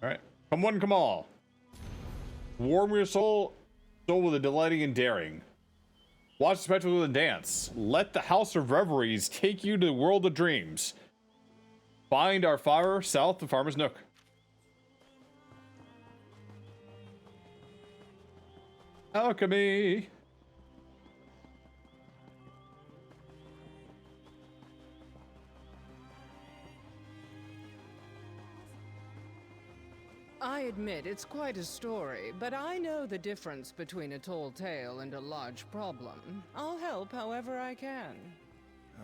Alright. Come one, come all. Warm your soul with a delighting and daring. Watch the spectacle and dance. Let the House of Reveries take you to the world of dreams. Find our fire south of Farmer's Nook. Alchemy. I admit it's quite a story, but I know the difference between a tall tale and a large problem. I'll help however I can.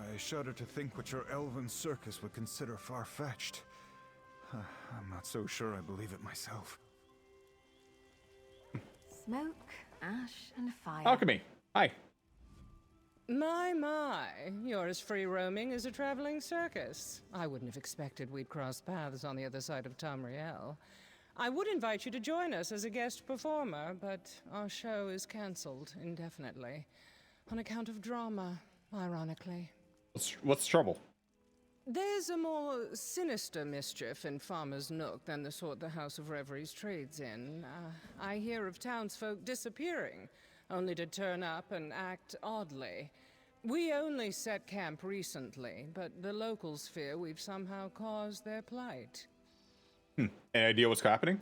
I shudder to think what your elven circus would consider far-fetched. I'm not so sure I believe it myself. Smoke, ash, and fire. Alchemy. Hi. My, you're as free-roaming as a traveling circus. I wouldn't have expected we'd cross paths on the other side of Tamriel. I would invite you to join us as a guest performer, but our show is cancelled indefinitely. On account of drama, ironically. What's the trouble? There's a more sinister mischief in Farmer's Nook than the sort the House of Reveries trades in. I hear of townsfolk disappearing, only to turn up and act oddly. We only set camp recently, but the locals fear we've somehow caused their plight. Any idea what's happening?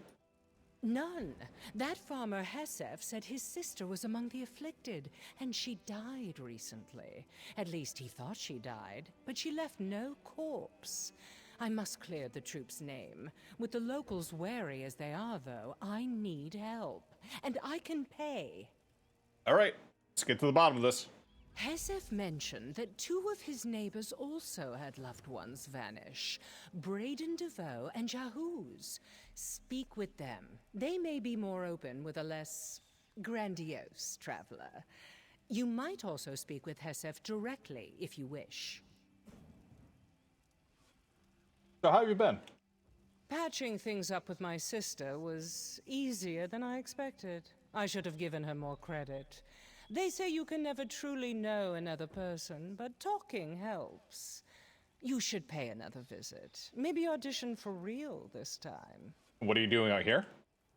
None. That farmer Hesef said his sister was among the afflicted, and she died recently. At least he thought she died, but she left no corpse. I must clear the troop's name. With the locals wary as they are, though, I need help, and I can pay. All right, let's get to the bottom of this. Hesef mentioned that two of his neighbors also had loved ones vanish, Braden DeVoe and Jahuz. Speak with them. They may be more open with a less grandiose traveler. You might also speak with Hesef directly, if you wish. So how have you been? Patching things up with my sister was easier than I expected. I should have given her more credit. They say you can never truly know another person, but talking helps. You should pay another visit. Maybe audition for real this time. What are you doing out here?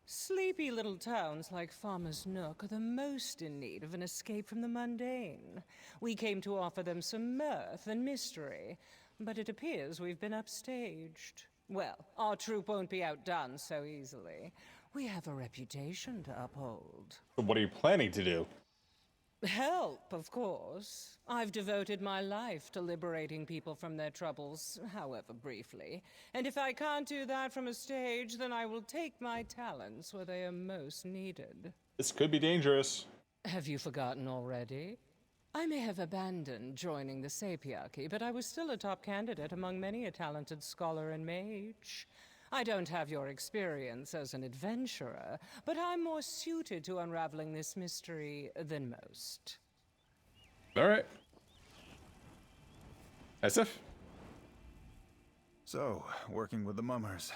Sleepy little towns like Farmer's Nook are the most in need of an escape from the mundane. We came to offer them some mirth and mystery, but it appears we've been upstaged. Well, our troop won't be outdone so easily. We have a reputation to uphold. What are you planning to do? Help, of course. I've devoted my life to liberating people from their troubles, however briefly. And if I can't do that from a stage, then I will take my talents where they are most needed. This could be dangerous. Have you forgotten already? I may have abandoned joining the Sapiarchy, but I was still a top candidate among many a talented scholar and mage. I don't have your experience as an adventurer, but I'm more suited to unraveling this mystery than most. All right. Esif? So, working with the mummers.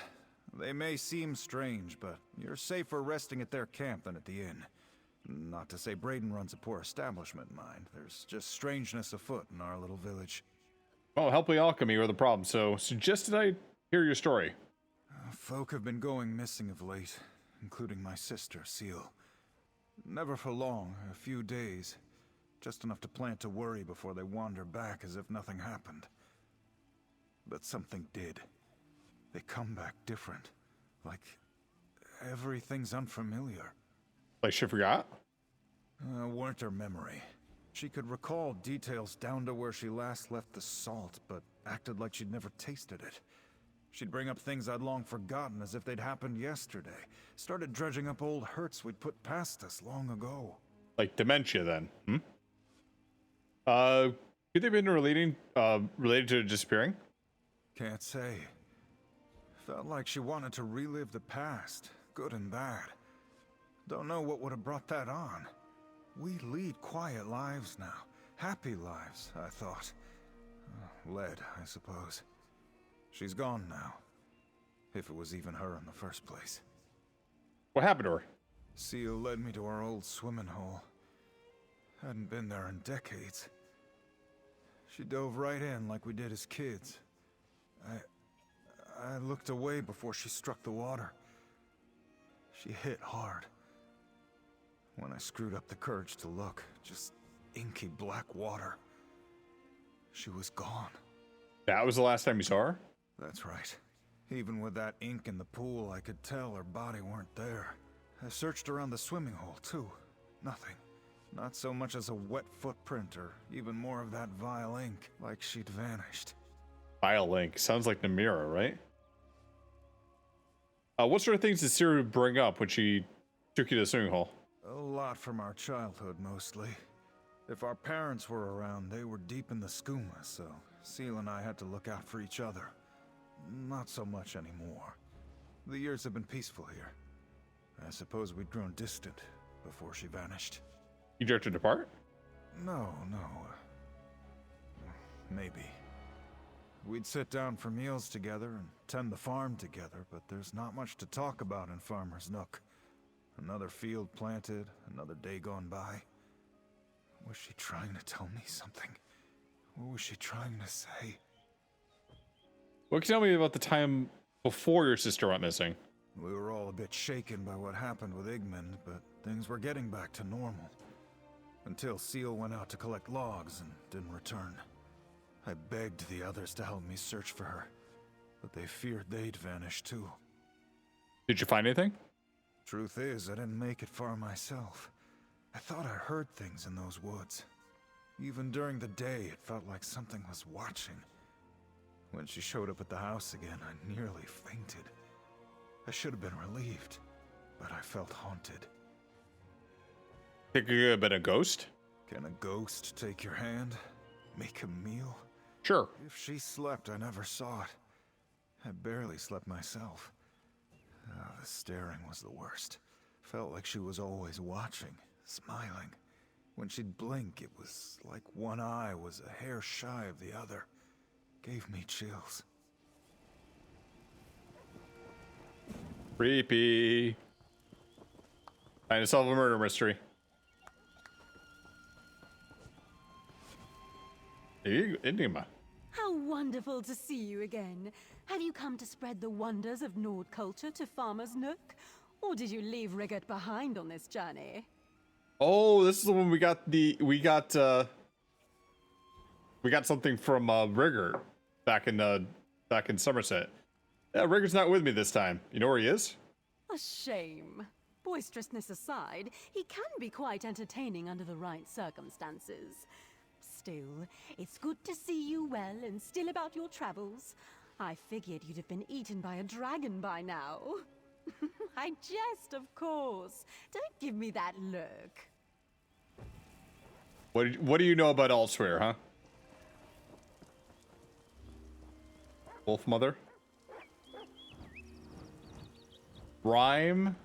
They may seem strange, but you're safer resting at their camp than at the inn. Not to say Braden runs a poor establishment, mind. There's just strangeness afoot in our little village. Well, helping alchemy are the problem, so suggested I hear your story. Folk have been going missing of late, including my sister, Seal. Never for long, a few days. Just enough to plant a worry before they wander back as if nothing happened. But something did. They come back different. Like everything's unfamiliar. Like she forgot? Weren't her memory. She could recall details down to where she last left the salt, but acted like she'd never tasted it. She'd bring up things I'd long forgotten as if they'd happened yesterday. Started dredging up old hurts we'd put past us long ago. Like dementia, then? Could they have been related to disappearing? Can't say. Felt like she wanted to relive the past, good and bad. Don't know what would have brought that on. We lead quiet lives now. Happy lives, I thought. Led, I suppose. She's gone now. If it was even her in the first place. What happened to her? Seal led me to our old swimming hole. Hadn't been there in decades. She dove right in like we did as kids. I looked away before she struck the water. She hit hard. When I screwed up the courage to look, just inky black water. She was gone. That was the last time you saw her? That's right. Even with that ink in the pool, I could tell her body weren't there. I searched around the swimming hole, too. Nothing. Not so much as a wet footprint or even more of that vile ink, like she'd vanished. Vile Link. Sounds like Namira, right? What sort of things did Siri bring up when she took you to the swimming hole? A lot from our childhood, mostly. If our parents were around, they were deep in the skooma, so Seal and I had to look out for each other. Not so much anymore. The years have been peaceful here. I suppose we'd grown distant before she vanished. You drifted apart? No. Maybe. We'd sit down for meals together and tend the farm together, but there's not much to talk about in Farmer's Nook. Another field planted, another day gone by. Was she trying to tell me something? What was she trying to say? What can you tell me about the time before your sister went missing? We were all a bit shaken by what happened with Igmund, but things were getting back to normal. Until Seal went out to collect logs and didn't return. I begged the others to help me search for her, but they feared they'd vanish too. Did you find anything? Truth is, I didn't make it far myself. I thought I heard things in those woods. Even during the day, it felt like something was watching. When she showed up at the house again, I nearly fainted. I should have been relieved, but I felt haunted. Think you could have been a ghost? Can a ghost take your hand? Make a meal? Sure. If she slept, I never saw it. I barely slept myself. The staring was the worst. Felt like she was always watching, smiling. When she'd blink, it was like one eye was a hair shy of the other. Gave me chills. Creepy. Trying to solve a murder mystery. Enigma. How wonderful to see you again. Have you come to spread the wonders of Nord culture to Farmer's Nook? Or did you leave Rigert behind on this journey? Oh, this is the one we got something from Rigger back in Somerset. Yeah, Rigger's not with me this time. You know where he is? A shame. Boisterousness aside, he can be quite entertaining under the right circumstances. Still, it's good to see you well and still about your travels. I figured you'd have been eaten by a dragon by now. I jest, of course. Don't give me that look. What do you know about Elsewhere, huh? Wolf Mother? Rhyme?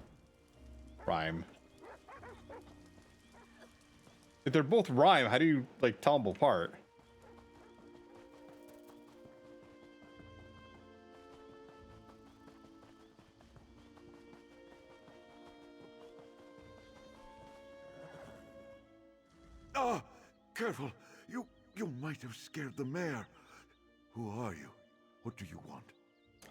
If they're both rhyme, how do you, like, tell them apart? Ah! Careful! You might have scared the mayor. Who are you? What do you want?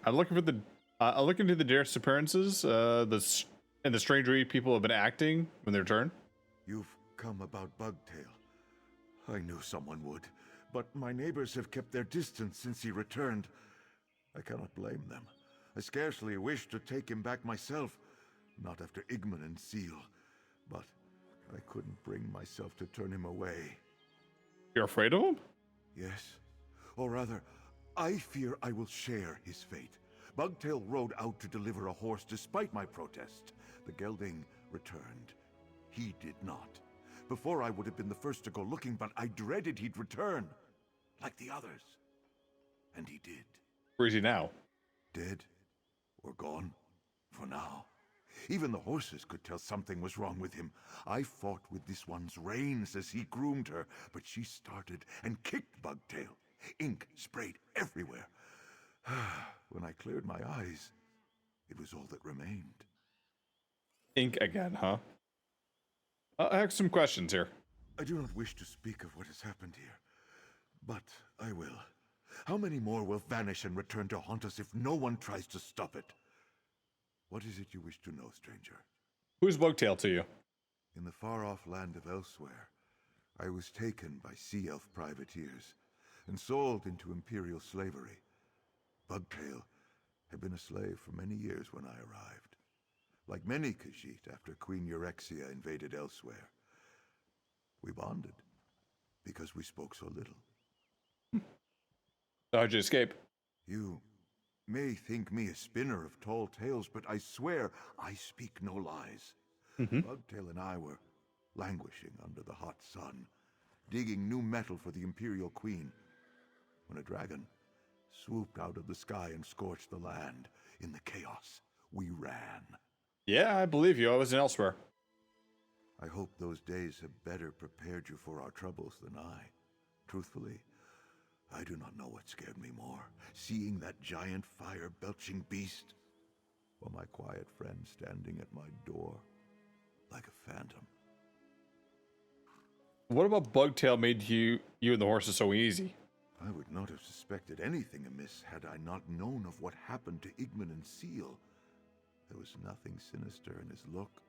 I'm looking for I'll look into the disappearances, and the strange way people have been acting when they return. You've come about Bugtail. I knew someone would, but my neighbors have kept their distance since he returned. I cannot blame them. I scarcely wish to take him back myself, not after Igmund and Seal, but I couldn't bring myself to turn him away. You're afraid of him? Yes, or rather, I fear I will share his fate. Bugtail rode out to deliver a horse despite my protest. The gelding returned. He did not. Before I would have been the first to go looking, but I dreaded he'd return, like the others. And he did. Where is he now? Dead or gone, for now. Even the horses could tell something was wrong with him. I fought with this one's reins as he groomed her, but she started and kicked Bugtail. Ink sprayed everywhere. When I cleared my eyes, it was all that remained. Ink again, huh? I have some questions here. I do not wish to speak of what has happened here, but I will. How many more will vanish and return to haunt us if no one tries to stop it? What is it you wish to know, stranger? Who's Bugtail to you? In the far-off land of Elsewhere, I was taken by sea elf privateers and sold into imperial slavery. Bugtail had been a slave for many years when I arrived. Like many Khajiit after Queen Eurexia invaded Elsewhere, we bonded because we spoke so little. How'd you escape? You may think me a spinner of tall tales, but I swear I speak no lies. Bugtail and I were languishing under the hot sun, digging new metal for the Imperial Queen, when a dragon swooped out of the sky and scorched the land. In the chaos, we ran. Yeah, I believe you. I was in Elsewhere. I hope those days have better prepared you for our troubles than I. Truthfully, I do not know what scared me more, seeing that giant fire-belching beast, or my quiet friend standing at my door like a phantom. What about Bugtail made you and the horses so easy? I would not have suspected anything amiss had I not known of what happened to Igman and Seal. There was nothing sinister in his look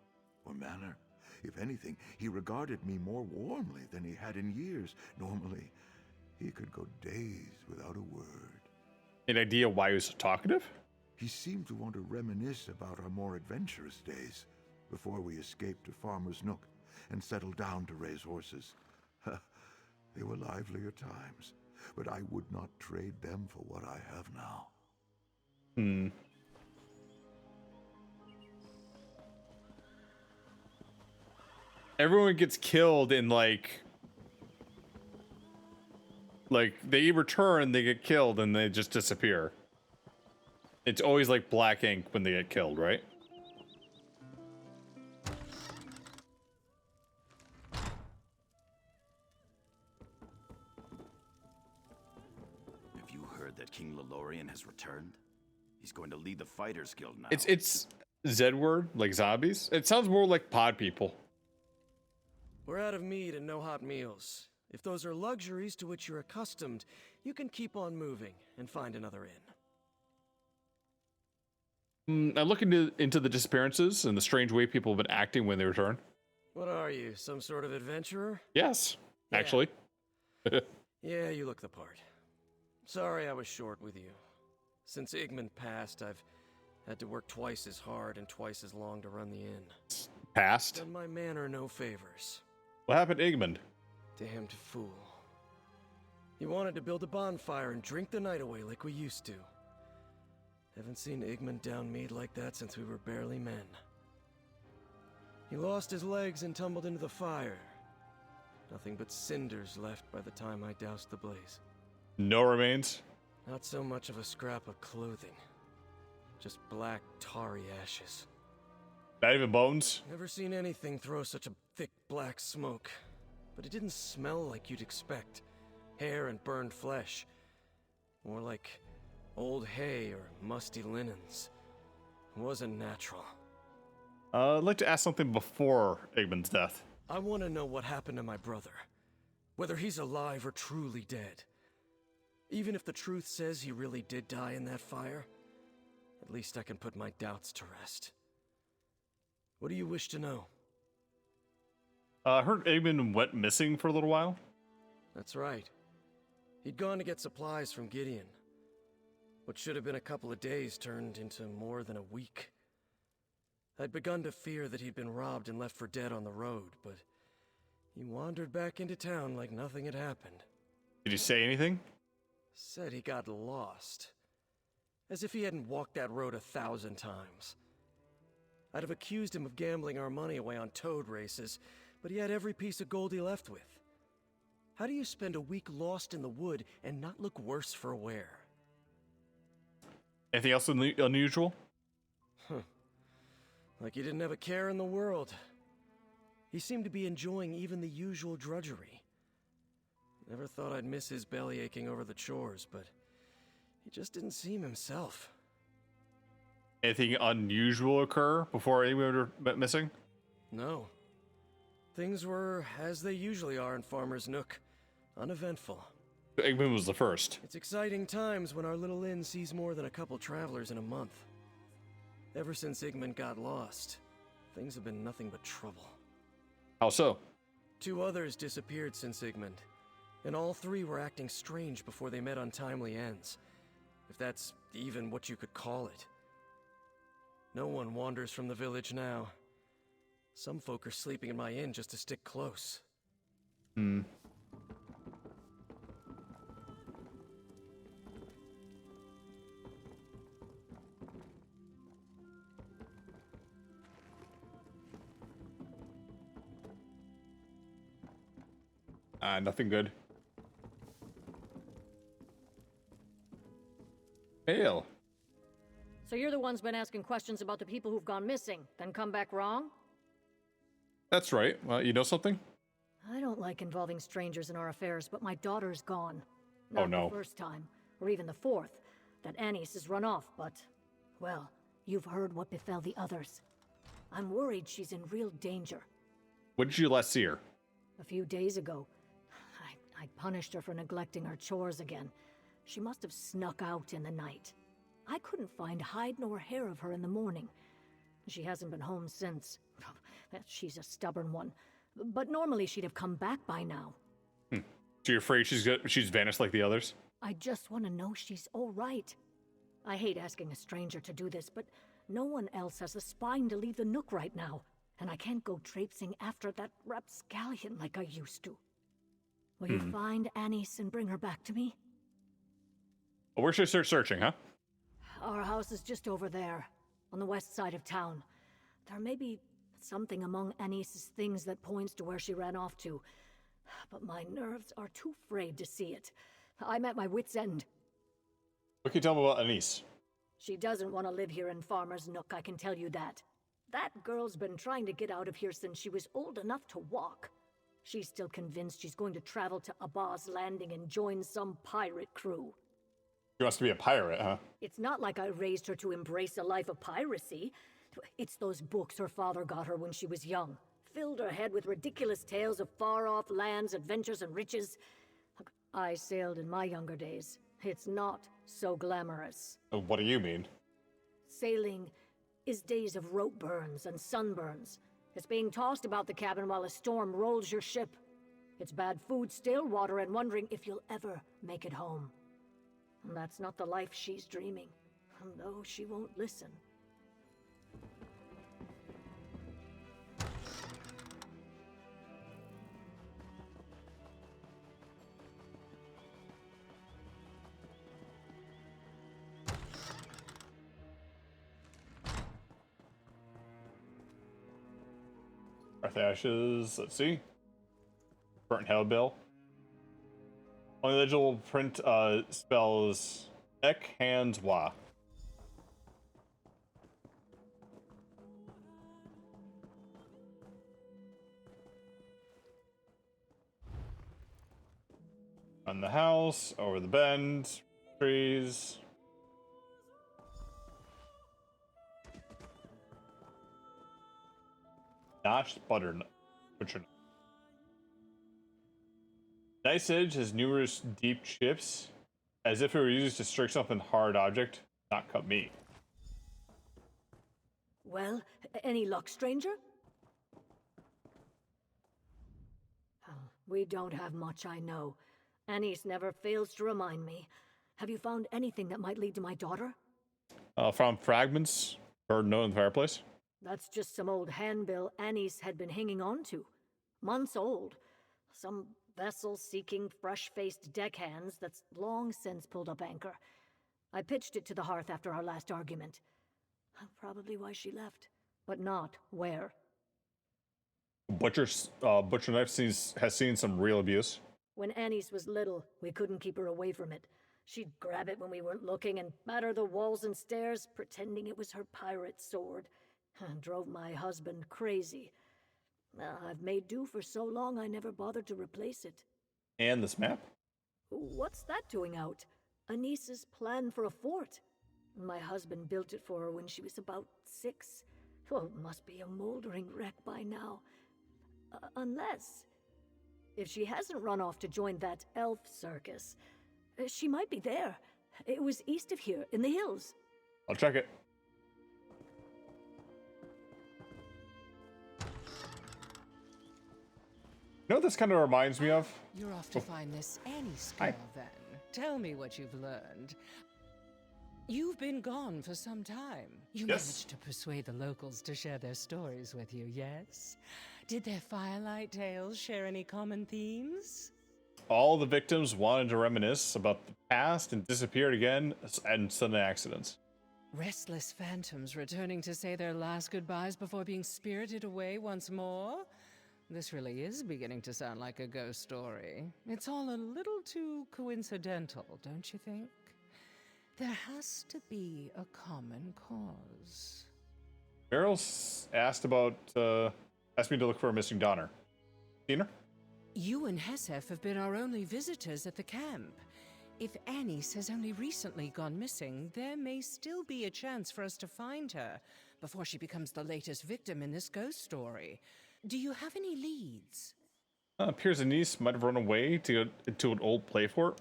or manner. If anything, he regarded me more warmly than he had in years. Normally, he could go days without a word. Any idea why he was so talkative? He seemed to want to reminisce about our more adventurous days before we escaped to Farmer's Nook and settled down to raise horses. They were livelier times, but I would not trade them for what I have now. Everyone gets killed in like they return, they get killed, and they just disappear. It's always like black ink when they get killed, right? Have you heard that King Lelorian has returned? He's going to lead the Fighters Guild now. It's Z word, like zombies. It sounds more like pod people. We're out of meat and no hot meals. If those are luxuries to which you're accustomed, you can keep on moving and find another inn. I look into the disappearances and the strange way people have been acting when they return. What are you, some sort of adventurer? Yes, Yeah. actually. Yeah, you look the part. Sorry I was short with you. Since Igman passed, I've had to work twice as hard and twice as long to run the inn. Past. Done my manor no favors. What happened to Igmund? Damned fool. He wanted to build a bonfire and drink the night away like we used to. Haven't seen Igman down mead like that since we were barely men. He lost his legs and tumbled into the fire. Nothing but cinders left by the time I doused the blaze. No remains? Not so much of a scrap of clothing. Just black, tarry ashes. Not even bones? Never seen anything throw such a thick black smoke. But it didn't smell like you'd expect. Hair and burned flesh. More like old hay or musty linens. It wasn't natural. I'd like to ask something before Igmund's death. I want to know what happened to my brother. Whether he's alive or truly dead. Even if the truth says he really did die in that fire, at least I can put my doubts to rest. What do you wish to know? I heard Igmund went missing for a little while. That's right. He'd gone to get supplies from Gideon. What should have been a couple of days turned into more than a week. I'd begun to fear that he'd been robbed and left for dead on the road, but he wandered back into town like nothing had happened. Did he say anything? Said he got lost. As if he hadn't walked that road 1,000 times. I'd have accused him of gambling our money away on toad races, but he had every piece of gold he left with. How do you spend a week lost in the wood and not look worse for wear? Anything else unusual? Like he didn't have a care in the world. He seemed to be enjoying even the usual drudgery. Never thought I'd miss his belly aching over the chores, but he just didn't seem himself. Anything unusual occur before anyone went missing? No. Things were as they usually are in Farmer's Nook. Uneventful. Igmund was the first. It's exciting times when our little inn sees more than a couple travelers in a month. Ever since Igmund got lost, things have been nothing but trouble. How so? 2 others disappeared since Igmund, and all 3 were acting strange before they met untimely ends, if that's even what you could call it. No one wanders from the village now. Some folk are sleeping in my inn just to stick close. Nothing good. Hail. So you're the ones been asking questions about the people who've gone missing, then come back wrong? That's right. Well, you know something? I don't like involving strangers in our affairs, but my daughter's gone. Oh, Not no. the first time, or even the 4th, that Anise has run off, but... Well, you've heard what befell the others. I'm worried she's in real danger. When did you last see her? A few days ago, I punished her for neglecting her chores again. She must have snuck out in the night. I couldn't find hide nor hair of her in the morning. She hasn't been home since. She's a stubborn one. But normally she'd have come back by now. So you're afraid she's vanished like the others? I just want to know she's all right. I hate asking a stranger to do this, but no one else has the spine to leave the Nook right now. And I can't go traipsing after that rapscallion like I used to. Will you find Anise and bring her back to me? Well, where should I start searching, huh? Our house is just over there, on the west side of town. There may be something among Anise's things that points to where she ran off to, but my nerves are too frayed to see it. I'm at my wit's end. What can you tell me about Anise? She doesn't want to live here in Farmer's Nook, I can tell you that. That girl's been trying to get out of here since she was old enough to walk. She's still convinced she's going to travel to Abba's Landing and join some pirate crew. She wants to be a pirate, huh? It's not like I raised her to embrace a life of piracy. It's those books her father got her when she was young. Filled her head with ridiculous tales of far-off lands, adventures, and riches. I sailed in my younger days. It's not so glamorous. What do you mean? Sailing is days of rope burns and sunburns. It's being tossed about the cabin while a storm rolls your ship. It's bad food, stale water, and wondering if you'll ever make it home. And that's not the life she's dreaming. And though she won't listen. Earth Ashes, let's see. Burnt Hellbill. Only legible print spells Ek Hand Wa. On the house, over the bend, trees. Notched butternut. Nice Edge has numerous deep chips, as if it were used to strike something hard object, not cut meat. Well, any luck, stranger? Oh, we don't have much, I know. Anise never fails to remind me. Have you found anything that might lead to my daughter? Found fragments burned in the fireplace. That's just some old handbill Anise had been hanging on to. Months old. Some vessel seeking fresh-faced deckhands that's long since pulled up anchor. I pitched it to the hearth after our last argument. Probably why she left, but not where. Butcher Knife has seen some real abuse. When Anise was little, we couldn't keep her away from it. She'd grab it when we weren't looking and batter the walls and stairs, pretending it was her pirate sword. Drove my husband crazy. I've made do for so long I never bothered to replace it. And this map? What's that doing out? Anise's plan for a fort. My husband built it for her when she was about 6. Oh, it must be a moldering wreck by now. Unless... If she hasn't run off to join that elf circus, she might be there. It was east of here, in the hills. I'll check it. You know what this kind of reminds me of? You're off to find this Annie's girl, then. Tell me what you've learned. You've been gone for some time. You managed to persuade the locals to share their stories with you, yes? Did their firelight tales share any common themes? All the victims wanted to reminisce about the past and disappeared again in sudden accidents. Restless phantoms returning to say their last goodbyes before being spirited away once more? This really is beginning to sound like a ghost story. It's all a little too coincidental, don't you think? There has to be a common cause. Meryl's asked me to look for a missing daughter. Seen her? You and Hesef have been our only visitors at the camp. If Annie's has only recently gone missing, there may still be a chance for us to find her before she becomes the latest victim in this ghost story. Do you have any leads? Appears Anise might have run away to an old play fort.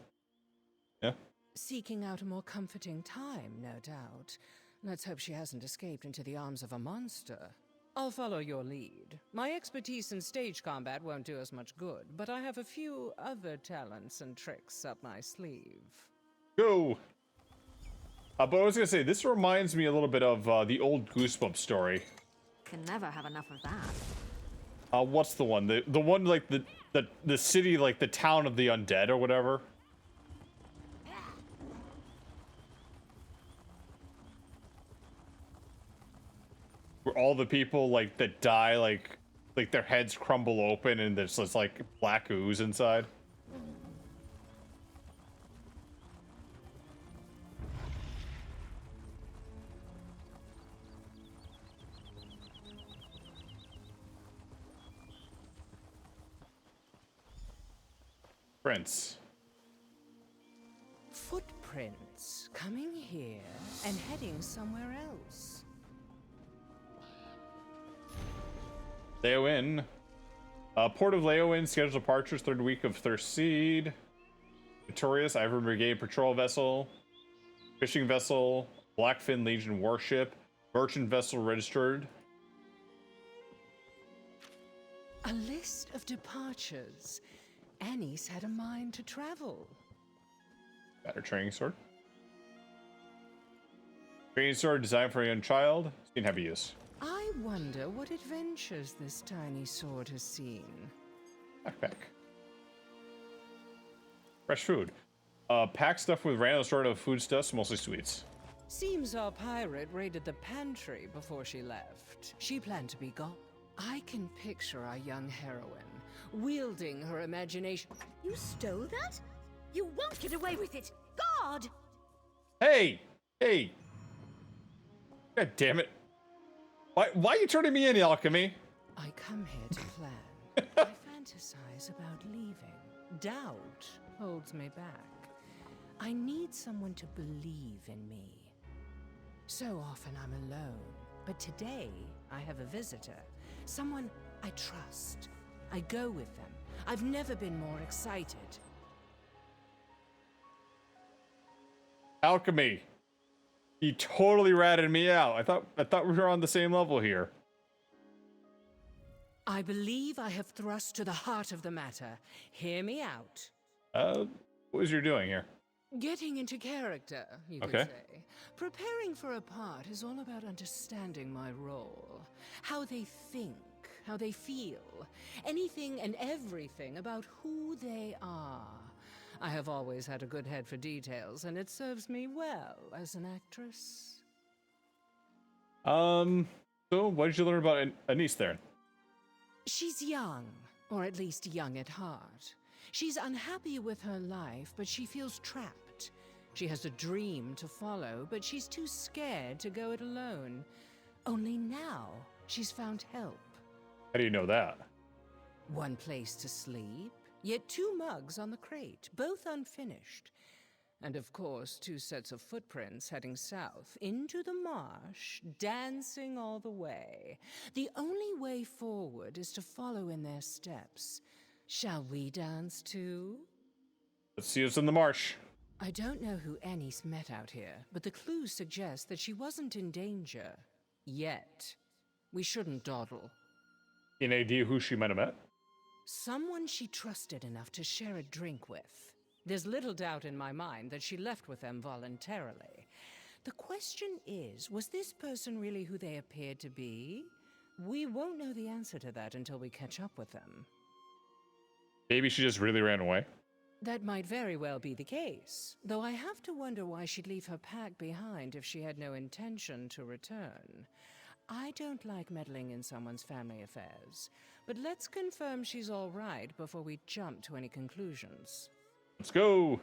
Yeah. Seeking out a more comforting time, no doubt. Let's hope she hasn't escaped into the arms of a monster. I'll follow your lead. My expertise in stage combat won't do us much good, but I have a few other talents and tricks up my sleeve. Go! But I was gonna say, this reminds me a little bit of the old Goosebumps story. Can never have enough of that. What's the one? The one like the city, like the town of the undead or whatever. Where all the people like that die, like their heads crumble open and there's just like black ooze inside. Prince. Footprints coming here and heading somewhere else. Leowen. Port of Leowen, scheduled departures, third week of Thirst Seed. Victorious, Ivory Brigade patrol vessel. Fishing vessel. Blackfin Legion warship. Merchant vessel registered. A list of departures. Annie's had a mind to travel. Better training sword. Training sword designed for a young child. Seen heavy use. I wonder what adventures this tiny sword has seen. Backpack. Fresh food. Pack stuff with random sort of foodstuffs, mostly sweets. Seems our pirate raided the pantry before she left. She planned to be gone. I can picture our young heroine wielding her imagination. You stole that? You won't get away with it! God! Hey! Hey! God damn it. Why are you turning me in, Alchemy? I come here to plan. I fantasize about leaving. Doubt holds me back. I need someone to believe in me. So often I'm alone, but today I have a visitor. Someone I trust. I go with them. I've never been more excited. Alchemy. You totally ratted me out. I thought we were on the same level here. I believe I have thrust to the heart of the matter. Hear me out. What was you doing here? Getting into character, you could say. Preparing for a part is all about understanding my role. How they think, how they feel. Anything and everything about who they are. I have always had a good head for details, and it serves me well as an actress. So what did you learn about Anise there? She's young, or at least young at heart. She's unhappy with her life, but she feels trapped. She has a dream to follow, but she's too scared to go it alone. Only now she's found help. How do you know that? One place to sleep, yet 2 mugs on the crate, both unfinished. And of course, 2 sets of footprints heading south, into the marsh, dancing all the way. The only way forward is to follow in their steps. Shall we dance too? Let's see us in the marsh. I don't know who Annie's met out here, but the clues suggest that she wasn't in danger. Yet. We shouldn't dawdle. Any idea who she might have met? Someone she trusted enough to share a drink with. There's little doubt in my mind that she left with them voluntarily. The question is, was this person really who they appeared to be? We won't know the answer to that until we catch up with them. Maybe she just really ran away. That might very well be the case, though I have to wonder why she'd leave her pack behind if she had no intention to return. I don't like meddling in someone's family affairs, but let's confirm she's all right before we jump to any conclusions. Let's go.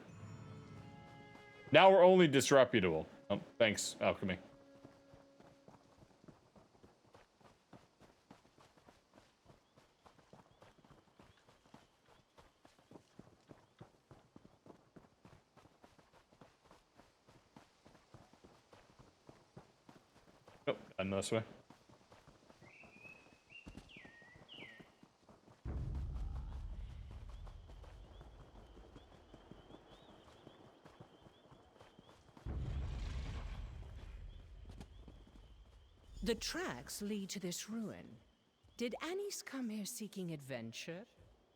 Now we're only disreputable. Oh, thanks, Alchemy. Oh, done this way. The tracks lead to this ruin. Did Annie's come here seeking adventure?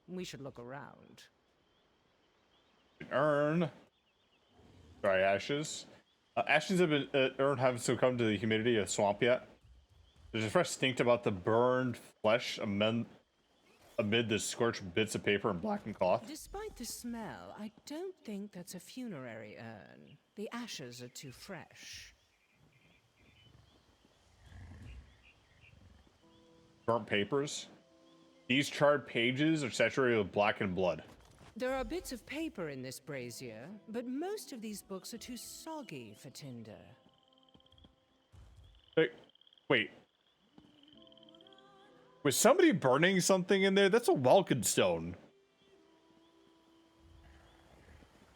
We should look around. Urn. Dry ashes. Ashes have been urn haven't succumbed to the humidity of swamp yet. There's a fresh stink about the burned flesh amid the scorched bits of paper and blackened cloth. Despite the smell, I don't think that's a funerary urn. The ashes are too fresh. Burnt papers. These charred pages are saturated with blackened blood. There are bits of paper in this brazier, but most of these books are too soggy for tinder. Wait. Was somebody burning something in there? That's a Welkin stone.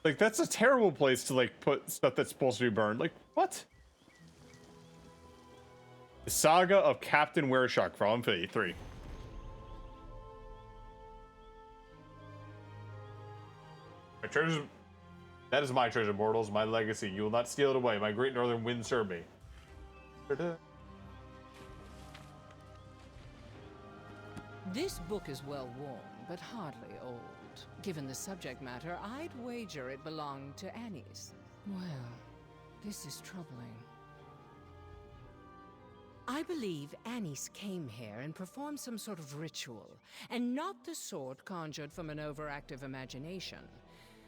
Like, that's a terrible place to, like, put stuff that's supposed to be burned. Like, what? The Saga of Captain Wearshock from Infinity 3. My treasures... That is my treasure, mortals, my legacy. You will not steal it away. My great northern wind serve me. This book is well worn, but hardly old. Given the subject matter, I'd wager it belonged to Annie's. Well, this is troubling. I believe Annie's came here and performed some sort of ritual, and not the sort conjured from an overactive imagination.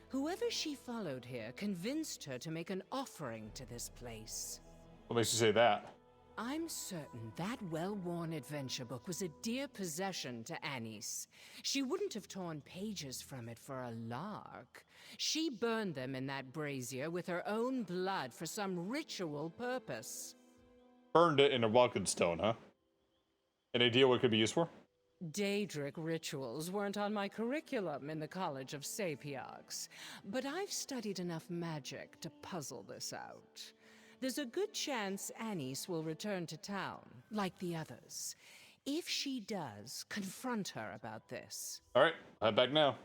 Whoever she followed here convinced her to make an offering to this place. What makes you say that? I'm certain that well-worn adventure book was a dear possession to Annie's. She wouldn't have torn pages from it for a lark. She burned them in that brazier with her own blood for some ritual purpose. Burned it in a Welkin stone, huh? Any idea what it could be used for? Daedric rituals weren't on my curriculum in the College of Sapiarchs, but I've studied enough magic to puzzle this out. There's a good chance Annie's will return to town, like the others. If she does, confront her about this. Alright, head back now.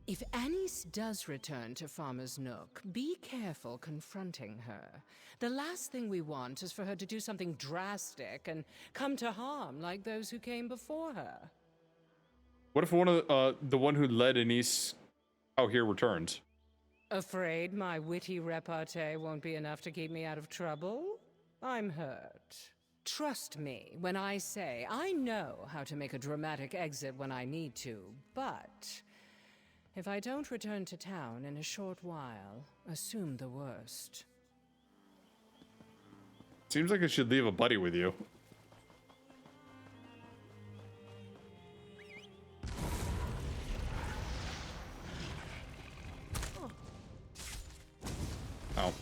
If Annie's does return to Farmer's Nook, be careful confronting her. The last thing we want is for her to do something drastic and come to harm like those who came before her. What if one of the one who led Anise out here returns? Afraid my witty repartee won't be enough to keep me out of trouble? I'm hurt. Trust me when I say I know how to make a dramatic exit when I need to, but if I don't return to town in a short while, assume the worst. Seems like I should leave a buddy with you. Oh.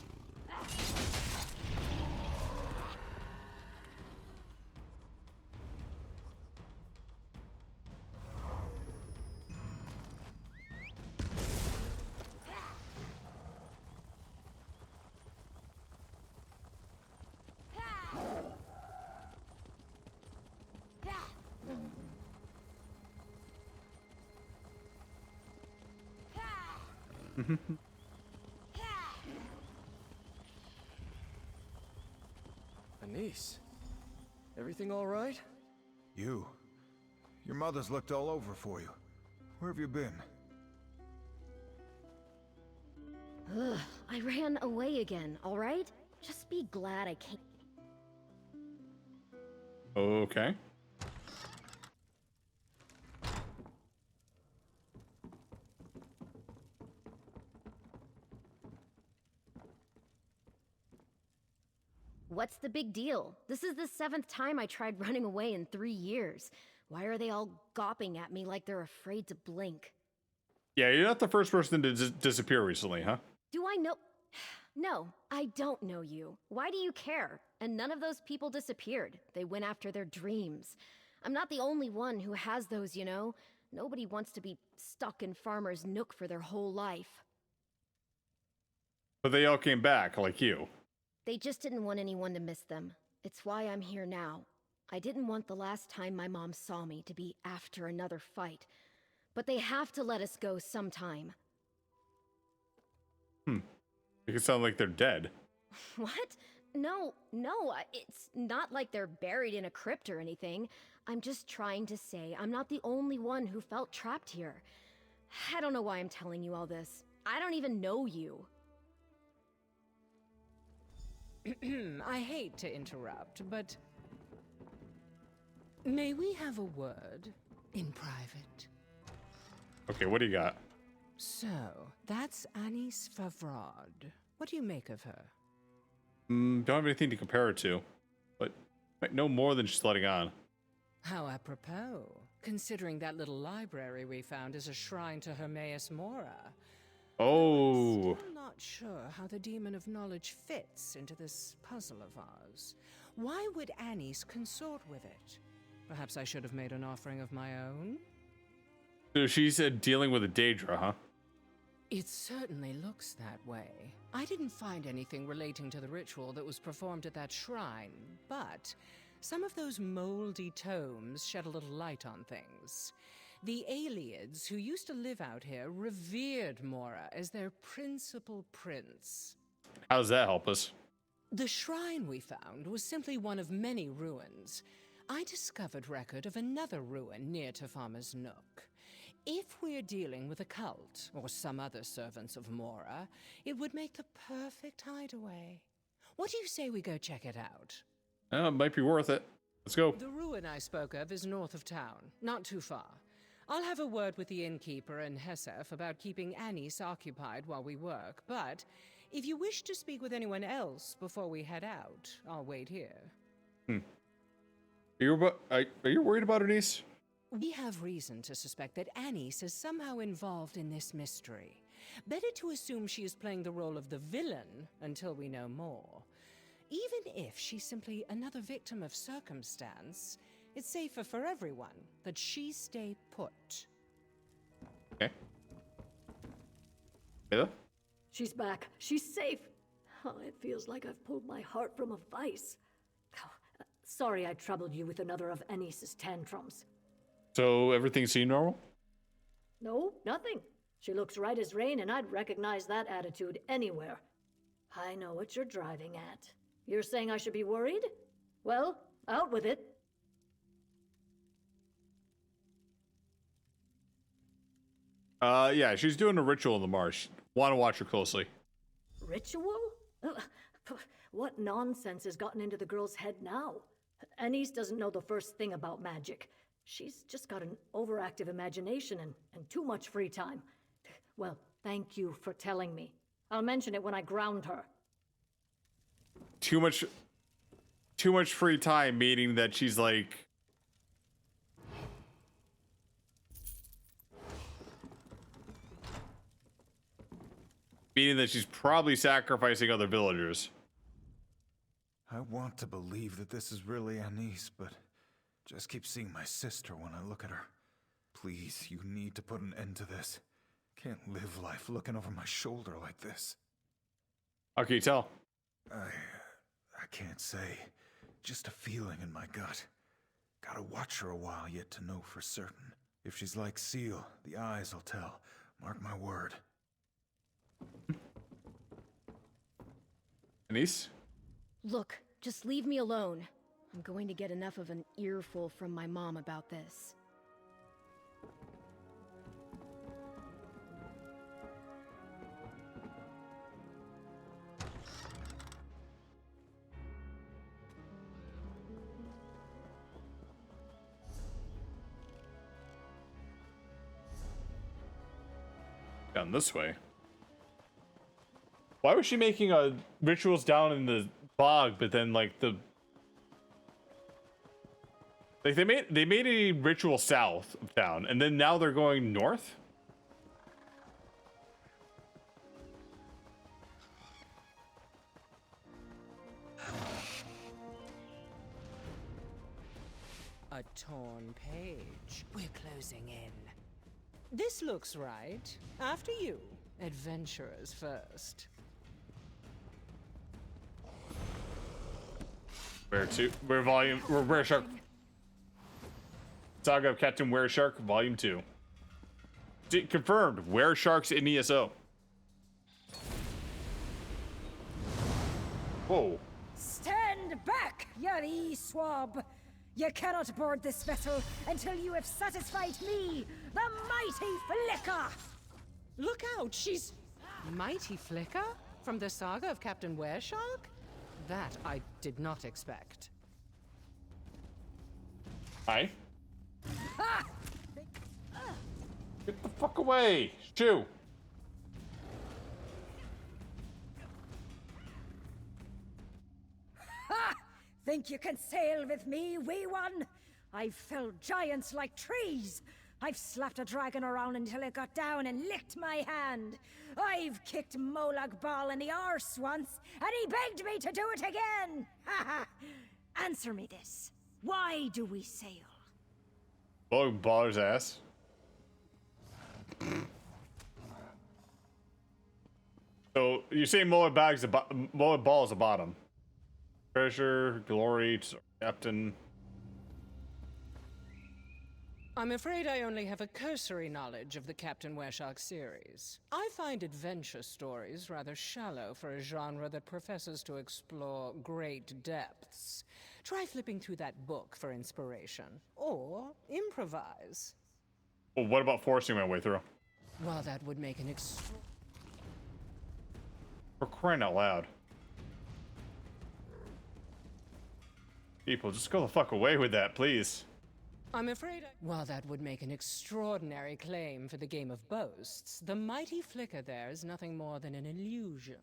Anise, everything all right? Your mother's looked all over for you. Where have you been? Ugh, I ran away again, alright? Just be glad I came. Okay. What's the big deal? This is the 7th time I tried running away in 3 years. Why are they all gawping at me like they're afraid to blink? Yeah, you're not the first person to disappear recently, huh? Do I know? No, I don't know you. Why do you care? And none of those people disappeared. They went after their dreams. I'm not the only one who has those, you know. Nobody wants to be stuck in Farmer's Nook for their whole life. But they all came back, like you. They just didn't want anyone to miss them. It's why I'm here now. I didn't want the last time my mom saw me to be after another fight. But they have to let us go sometime. It could sound like they're dead. What? No, it's not like they're buried in a crypt or anything. I'm just trying to say I'm not the only one who felt trapped here. I don't know why I'm telling you all this. I don't even know you. I hate to interrupt, but may we have a word in private? Okay, what do you got? So, that's Anis Favrod. What do you make of her? Don't have anything to compare it to, but might know more than she's letting on. How apropos, considering that little library we found is a shrine to Hermaeus Mora. Oh. I'm still not sure how the Demon of Knowledge fits into this puzzle of ours. Why would Anis consort with it? Perhaps I should have made an offering of my own? So she said dealing with a Daedra, huh? It certainly looks that way. I didn't find anything relating to the ritual that was performed at that shrine, but some of those moldy tomes shed a little light on things. The Aliads who used to live out here revered Mora as their principal prince. How does that help us? The shrine we found was simply one of many ruins. I discovered record of another ruin near to Farmer's Nook. If we're dealing with a cult or some other servants of Mora, it would make the perfect hideaway. What do you say we go check it out? It might be worth it. Let's go. The ruin I spoke of is north of town, not too far. I'll have a word with the innkeeper and Hesef about keeping Anis occupied while we work, but if you wish to speak with anyone else before we head out, I'll wait here. Are you worried about her niece? We have reason to suspect that Anis is somehow involved in this mystery. Better to assume she is playing the role of the villain until we know more. Even if she's simply another victim of circumstance, it's safer for everyone that she stay put. Okay. Mila? She's back. She's safe. Oh, it feels like I've pulled my heart from a vice. Oh, sorry I troubled you with another of Anis's tantrums. So everything seemed normal? No, nothing. She looks right as rain, and I'd recognize that attitude anywhere. I know what you're driving at. You're saying I should be worried? Well, out with it. Yeah, she's doing a ritual in the marsh. Want to watch her closely. Ritual? What nonsense has gotten into the girl's head now? Anis doesn't know the first thing about magic. She's just got an overactive imagination and too much free time. Well, thank you for telling me. I'll mention it when I ground her. Too much free time, meaning that she's like... Meaning that she's probably sacrificing other villagers. I want to believe that this is really Anis, but just keep seeing my sister when I look at her. Please, you need to put an end to this. Can't live life looking over my shoulder like this. How can you tell? I can't say. Just a feeling in my gut. Gotta watch her a while yet to know for certain. If she's like Seal, the eyes will tell. Mark my word. Anis? Look, just leave me alone. I'm going to get enough of an earful from my mom about this. Down this way. Why was she making rituals down in the bog, but then like the they made a ritual south of town, and then now they're going north? A torn page. We're closing in. This looks right. After you. Adventurers first. Where Shark. Saga of Captain Were Shark, Volume 2. Confirmed, Were Shark's in ESO. Whoa. Stand back, you swab! You cannot board this vessel until you have satisfied me, the mighty Flicker! Look out, she's... Mighty Flicker? From the Saga of Captain Were Shark? That I did not expect. Hi. Get the fuck away! Shoo! Ha! Think you can sail with me, wee one? I've felled giants like trees. I've slapped a dragon around until it got down and licked my hand. I've kicked Molag Bal in the arse once, and he begged me to do it again. Ha ha! Answer me this. Why do we sail? Oh, baller's ass. So you say Molag Bal is the bottom. Treasure, glory, captain. I'm afraid I only have a cursory knowledge of the Captain Were Shark series. I find adventure stories rather shallow for a genre that professes to explore great depths. Try flipping through that book for inspiration. Or improvise. Well, what about forcing my way through? Well, that would make an For crying out loud. People, just go the fuck away with that, please. I'm afraid While that would make an extraordinary claim for the game of boasts, the mighty Flicker there is nothing more than an illusion.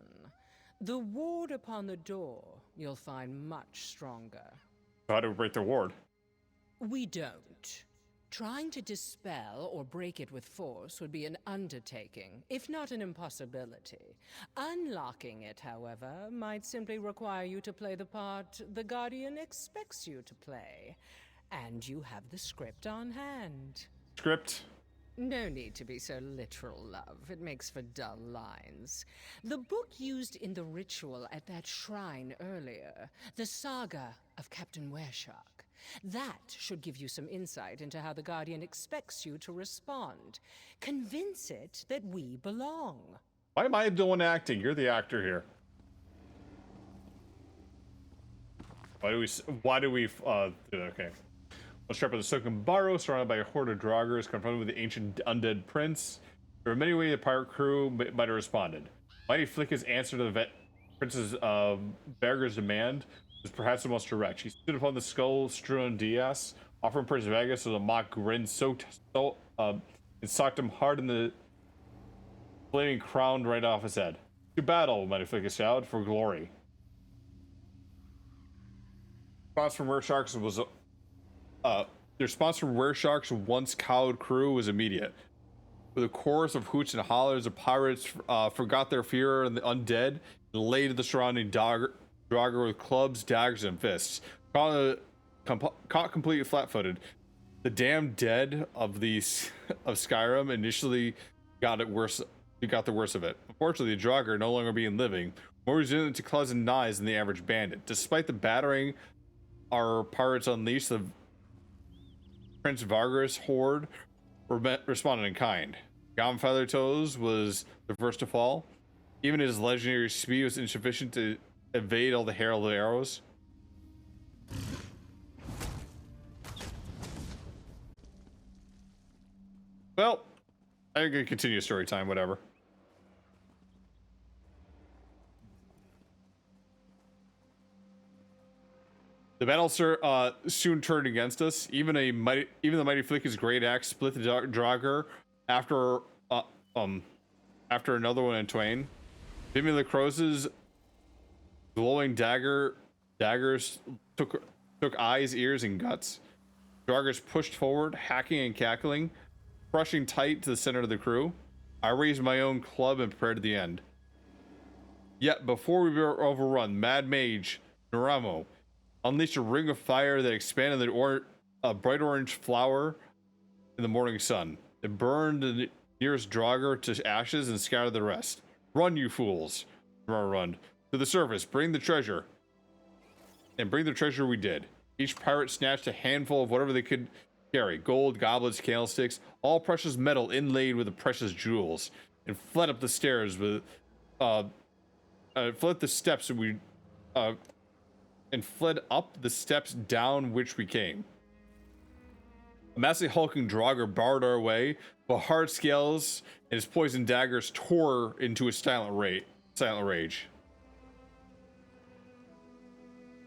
The ward upon the door you'll find much stronger. How do we break the ward? We don't. Trying to dispel or break it with force would be an undertaking, if not an impossibility. Unlocking it, however, might simply require you to play the part the Guardian expects you to play. And you have the script on hand. Script? No need to be so literal, love. It makes for dull lines. The book used in the ritual at that shrine earlier, the Saga of Captain Were Shark. That should give you some insight into how the Guardian expects you to respond. Convince it that we belong. Why am I the one acting? You're the actor here. Why do we okay. Once trapped by the Sokumbaru, surrounded by a horde of Draugrs, confronted with the ancient undead prince, there were many ways the pirate crew might have responded. Mighty Flicker's answer to the Princess Berger's demand was perhaps the most direct. She stood upon the skull-strewn dais, offering Prince Vegas with a mock grin, and socked him hard in the flaming crown right off his head. To battle, Mighty Flicker shouted, for glory. Response from Were Sharks was the response from Were Shark's once cowed crew was immediate. With a chorus of hoots and hollers, the pirates forgot their fear and the undead and laid the surrounding Draugr with clubs, daggers, and fists. Caught completely flat-footed, the damned dead of Skyrim initially got the worst of it. Unfortunately, the Draugr, no longer being living, more resilient to claws and knives than the average bandit. Despite the battering our pirates unleashed, the Prince Vargas horde responded in kind. Gom Feathertoes was the first to fall. Even his legendary speed was insufficient to evade all the herald arrows. Well, I'm gonna continue story time, whatever. The battle soon turned against us. Even the mighty Flicker's great axe split the Draugr after after another one in twain. Jimmy LaCroix's glowing daggers took eyes, ears, and guts. Draugrs pushed forward, hacking and cackling, crushing tight to the center of the crew. I raised my own club and prepared to the end. Yet before we were overrun, Mad Mage Naramo unleashed a ring of fire that expanded the bright orange flower in the morning sun. It burned the nearest Draugr to ashes and scattered the rest. Run, you fools! Run to the surface. Bring the treasure. And bring the treasure we did. Each pirate snatched a handful of whatever they could carry. Gold, goblets, candlesticks, all precious metal inlaid with the precious jewels, and fled up the stairs with, fled the steps and fled up the steps down which we came. A massively hulking Draugr barred our way, but hard scales and his poisoned daggers tore into a silent rage.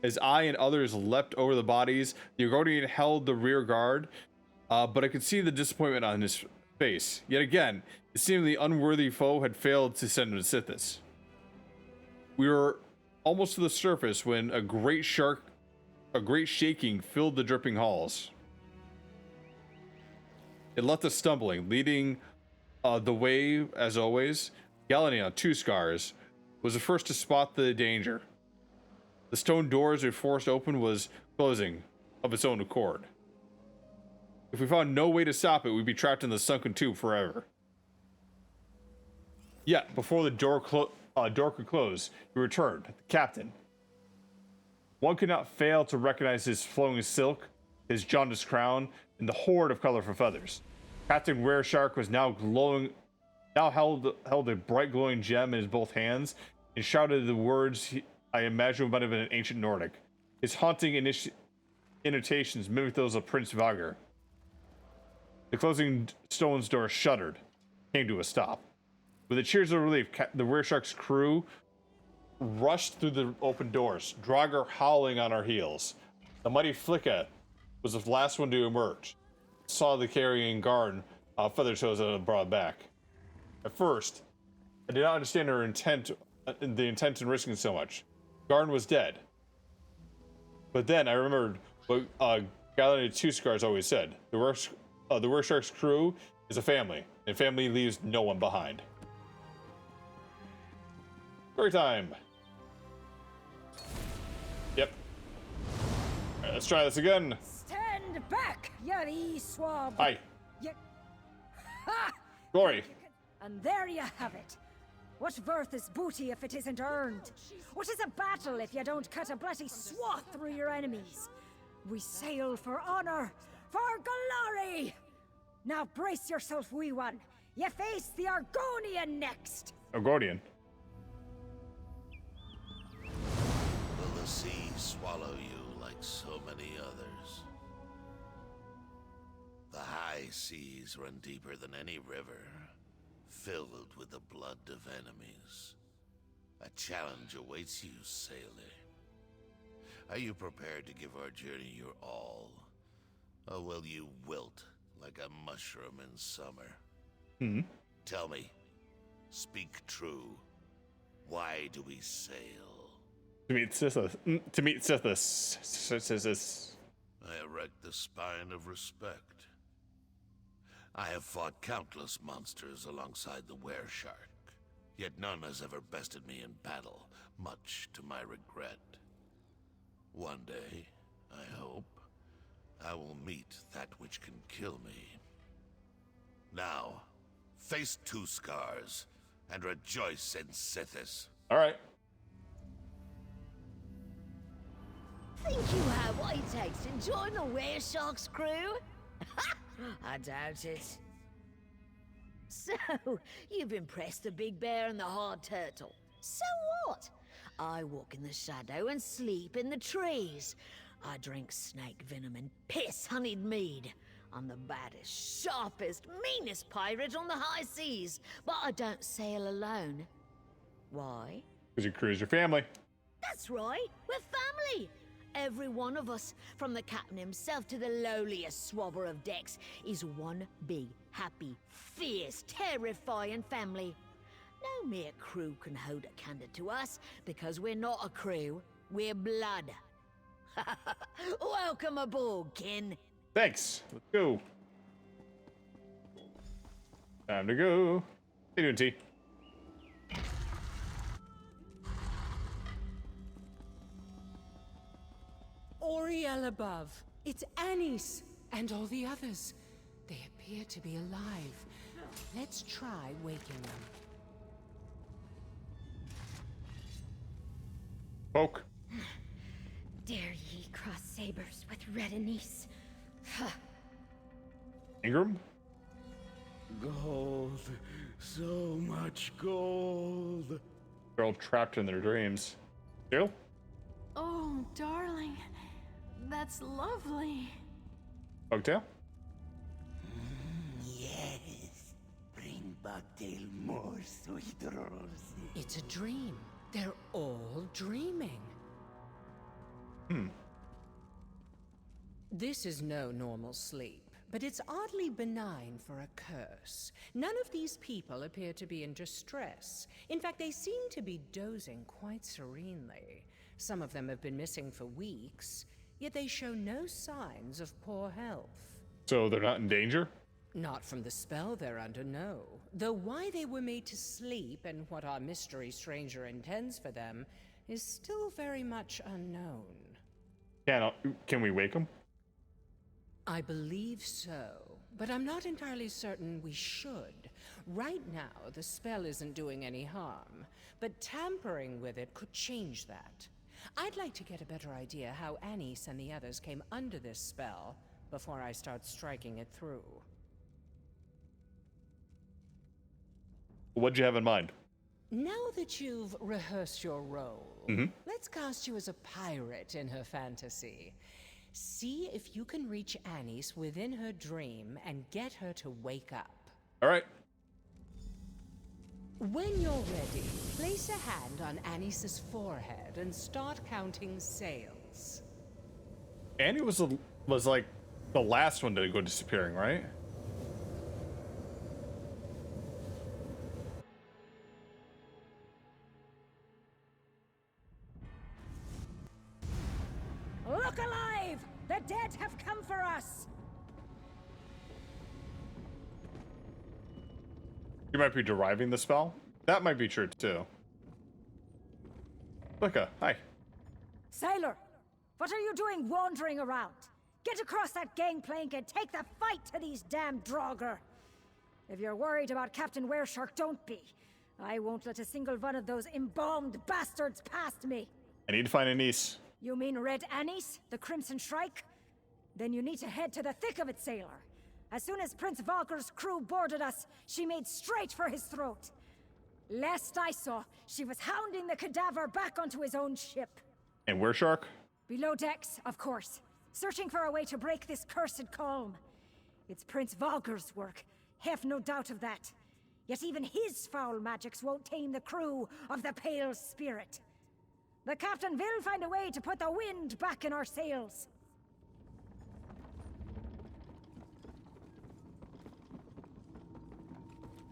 As I and others leapt over the bodies, the Argonian held the rear guard, but I could see the disappointment on his face. Yet again, it seemed the unworthy foe had failed to send him to Sithis. We were almost to the surface when a great shaking filled the dripping halls. It left us stumbling, leading the way, as always. Galania, Two Scars, was the first to spot the danger. The stone doors we forced open was closing of its own accord. If we found no way to stop it, we'd be trapped in the sunken tube forever. Yet, before the door could close, we returned, the captain. One could not fail to recognize his flowing silk, his jaundiced crown, and the hoard of colorful feathers. Captain Rare Shark was now held a bright glowing gem in his both hands, and shouted the words I imagine might have been in ancient Nordic. His haunting intonations mimicked those of Prince Vagr. The closing stone's door shuddered, came to a stop. With the cheers of relief, the Rare Shark's crew rushed through the open doors, Draugr howling on our heels. The mighty Flicka was the last one to emerge. Saw the carrying Garn feather toes on a broad back. At first, I did not understand her intent, the intent in risking so much. Garn was dead. But then I remembered what Galania Two Scars always said. The Rare Shark's crew is a family, and family leaves no one behind. Story time. Yep. Alright, let's try this again. Stand back, you swab. Hi. Ha! Glory. And there you have it. What worth is booty if it isn't earned? What is a battle if you don't cut a bloody swath through your enemies? We sail for honor, for glory! Now brace yourself, wee one. You face the Argonian next. Argonian. Will the sea swallow you like so many others? The high seas run deeper than any river, filled with the blood of enemies. A challenge awaits you, sailor. Are you prepared to give our journey your all? Or will you wilt like a mushroom in summer? Tell me, speak true. Why do we sail? To meet Sithis. Sithis. I erect the spine of respect. I have fought countless monsters alongside the Wereshark, yet none has ever bested me in battle, much to my regret. One day, I hope, I will meet that which can kill me. Now, face Two Scars, and rejoice in Sithis. Alright. Think you have what it takes to join the Wereshark's crew? I doubt it. So, you've impressed the big bear and the hard turtle. So what? I walk in the shadow and sleep in the trees. I drink snake venom and piss honeyed mead. I'm the baddest, sharpest, meanest pirate on the high seas. But I don't sail alone. Why? Because your crew is your family. That's right, we're family. Every one of us, from the captain himself to the lowliest swabber of decks, is one big, happy, fierce, terrifying family. No mere crew can hold a candle to us, because we're not a crew, we're blood. Welcome aboard, kin. Thanks. Let's go. Time to go. How you doing, T? Oriel above. It's Anise and all the others. They appear to be alive. Let's try waking them. Poke. Dare ye cross sabers with Red Anise? Ingram? Gold. So much gold. They're all trapped in their dreams. Jill? Oh, darling. That's lovely. Pugtail? Yes. Bring back till more sweet roses. It's a dream. They're all dreaming. This is no normal sleep, but it's oddly benign for a curse. None of these people appear to be in distress. In fact, they seem to be dozing quite serenely. Some of them have been missing for weeks, yet they show no signs of poor health. So they're not in danger? Not from the spell they're under, no. Though why they were made to sleep and what our mystery stranger intends for them is still very much unknown. Can we wake them? I believe so, but I'm not entirely certain we should. Right now, the spell isn't doing any harm, but tampering with it could change that. I'd like to get a better idea how Anise and the others came under this spell before I start striking it through. What'd you have in mind? Now that you've rehearsed your role, let's cast you as a pirate in her fantasy. See if you can reach Anise within her dream and get her to wake up. All right. When you're ready, place a hand on Anise's forehead and start counting sails. Annie was like the last one to go disappearing, right? Look alive! The dead have come for us! You might be deriving the spell. That might be true too. Becca, hi. Sailor, what are you doing wandering around? Get across that gangplank and take the fight to these damn Draugr. If you're worried about Captain Wereshark, don't be. I won't let a single one of those embalmed bastards past me. I need to find Anise. You mean Red Anise, the Crimson Shrike? Then you need to head to the thick of it, sailor. As soon as Prince Valker's crew boarded us, she made straight for his throat. Last I saw, she was hounding the cadaver back onto his own ship. And Wereshark? Below decks, of course, searching for a way to break this cursed calm. It's Prince Valker's work, have no doubt of that. Yet even his foul magics won't tame the crew of the Pale Spirit. The captain will find a way to put the wind back in our sails.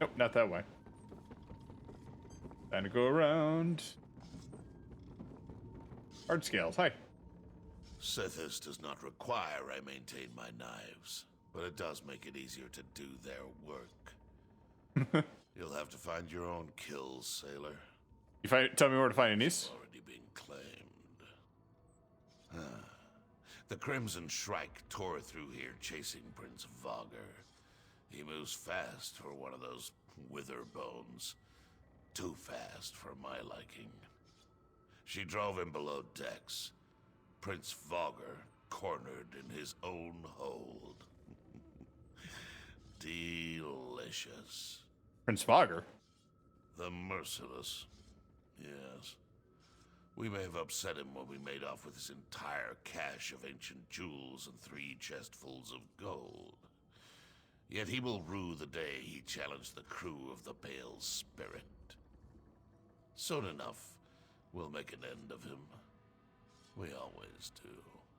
Nope, not that way. Time to go around. Hard scales, hi. Sithis does not require I maintain my knives, but it does make it easier to do their work. You'll have to find your own kills, sailor. Tell me where to find Anise? Already been claimed. The Crimson Shrike tore through here chasing Prince Vogger. He moves fast for one of those wither bones. Too fast for my liking. She drove him below decks. Prince Vogger cornered in his own hold. Delicious. Prince Vogger? The Merciless. Yes. We may have upset him when we made off with his entire cache of ancient jewels and 3 chestfuls of gold. Yet he will rue the day he challenged the crew of the Pale Spirit. Soon enough, we'll make an end of him. We always do.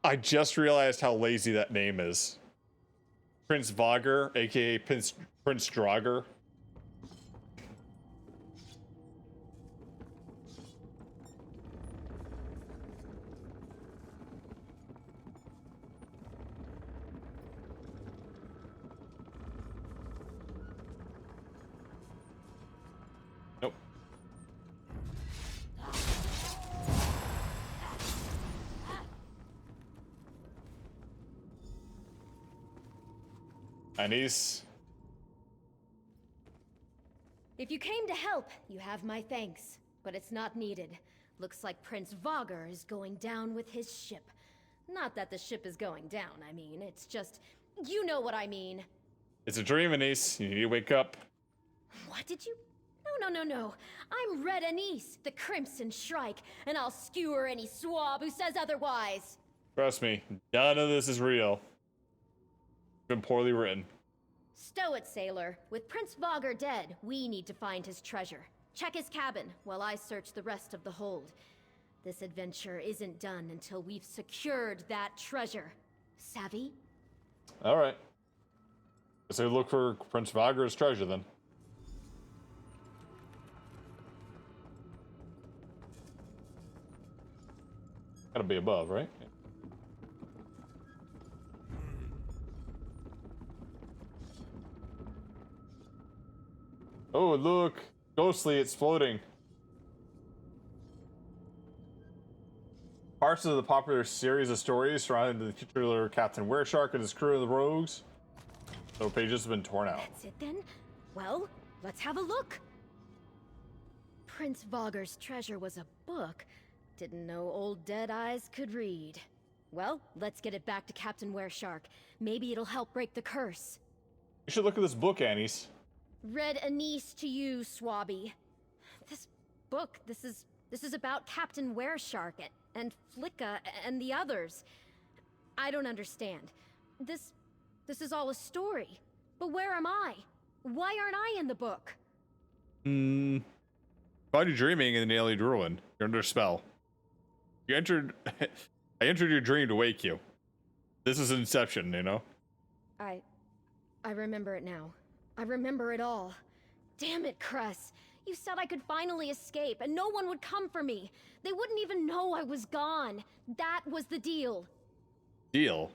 I just realized how lazy that name is. Prince Vogger, aka Prince Draugr. Anise. If you came to help, you have my thanks. But it's not needed. Looks like Prince Vogger is going down with his ship. Not that the ship is going down, I mean. It's just... You know what I mean. It's a dream, Anise. You need to wake up. What did you... No. I'm Red Anise, the Crimson Shrike, and I'll skewer any swab who says otherwise. Trust me, none of this is real. It's been poorly written. Stow it, sailor. With Prince Vogger dead, we need to find his treasure. Check his cabin, while I search the rest of the hold. This adventure isn't done until we've secured that treasure. Savvy? Alright. So look for Prince Vogger's treasure then. Gotta be above, right? Oh, look! Ghostly, it's floating. Parts of the popular series of stories surrounding the titular Captain Wereshark and his crew of the rogues. So pages have been torn out. That's it then? Well, let's have a look. Prince Vogger's treasure was a book. Didn't know old Dead Eyes could read. Well, let's get it back to Captain Wereshark. Maybe it'll help break the curse. You should look at this book, Anise. Red Anise to you, Swabby. This book, this is about Captain Wereshark and Flicka and the others. I don't understand. This is all a story. But where am I? Why aren't I in the book? Found you dreaming in the alien ruin. You're under spell. You entered... I entered your dream to wake you. This is Inception, you know? I remember it now. I remember it all. Damn it, Cress. You said I could finally escape, and no one would come for me. They wouldn't even know I was gone. That was the deal. Deal?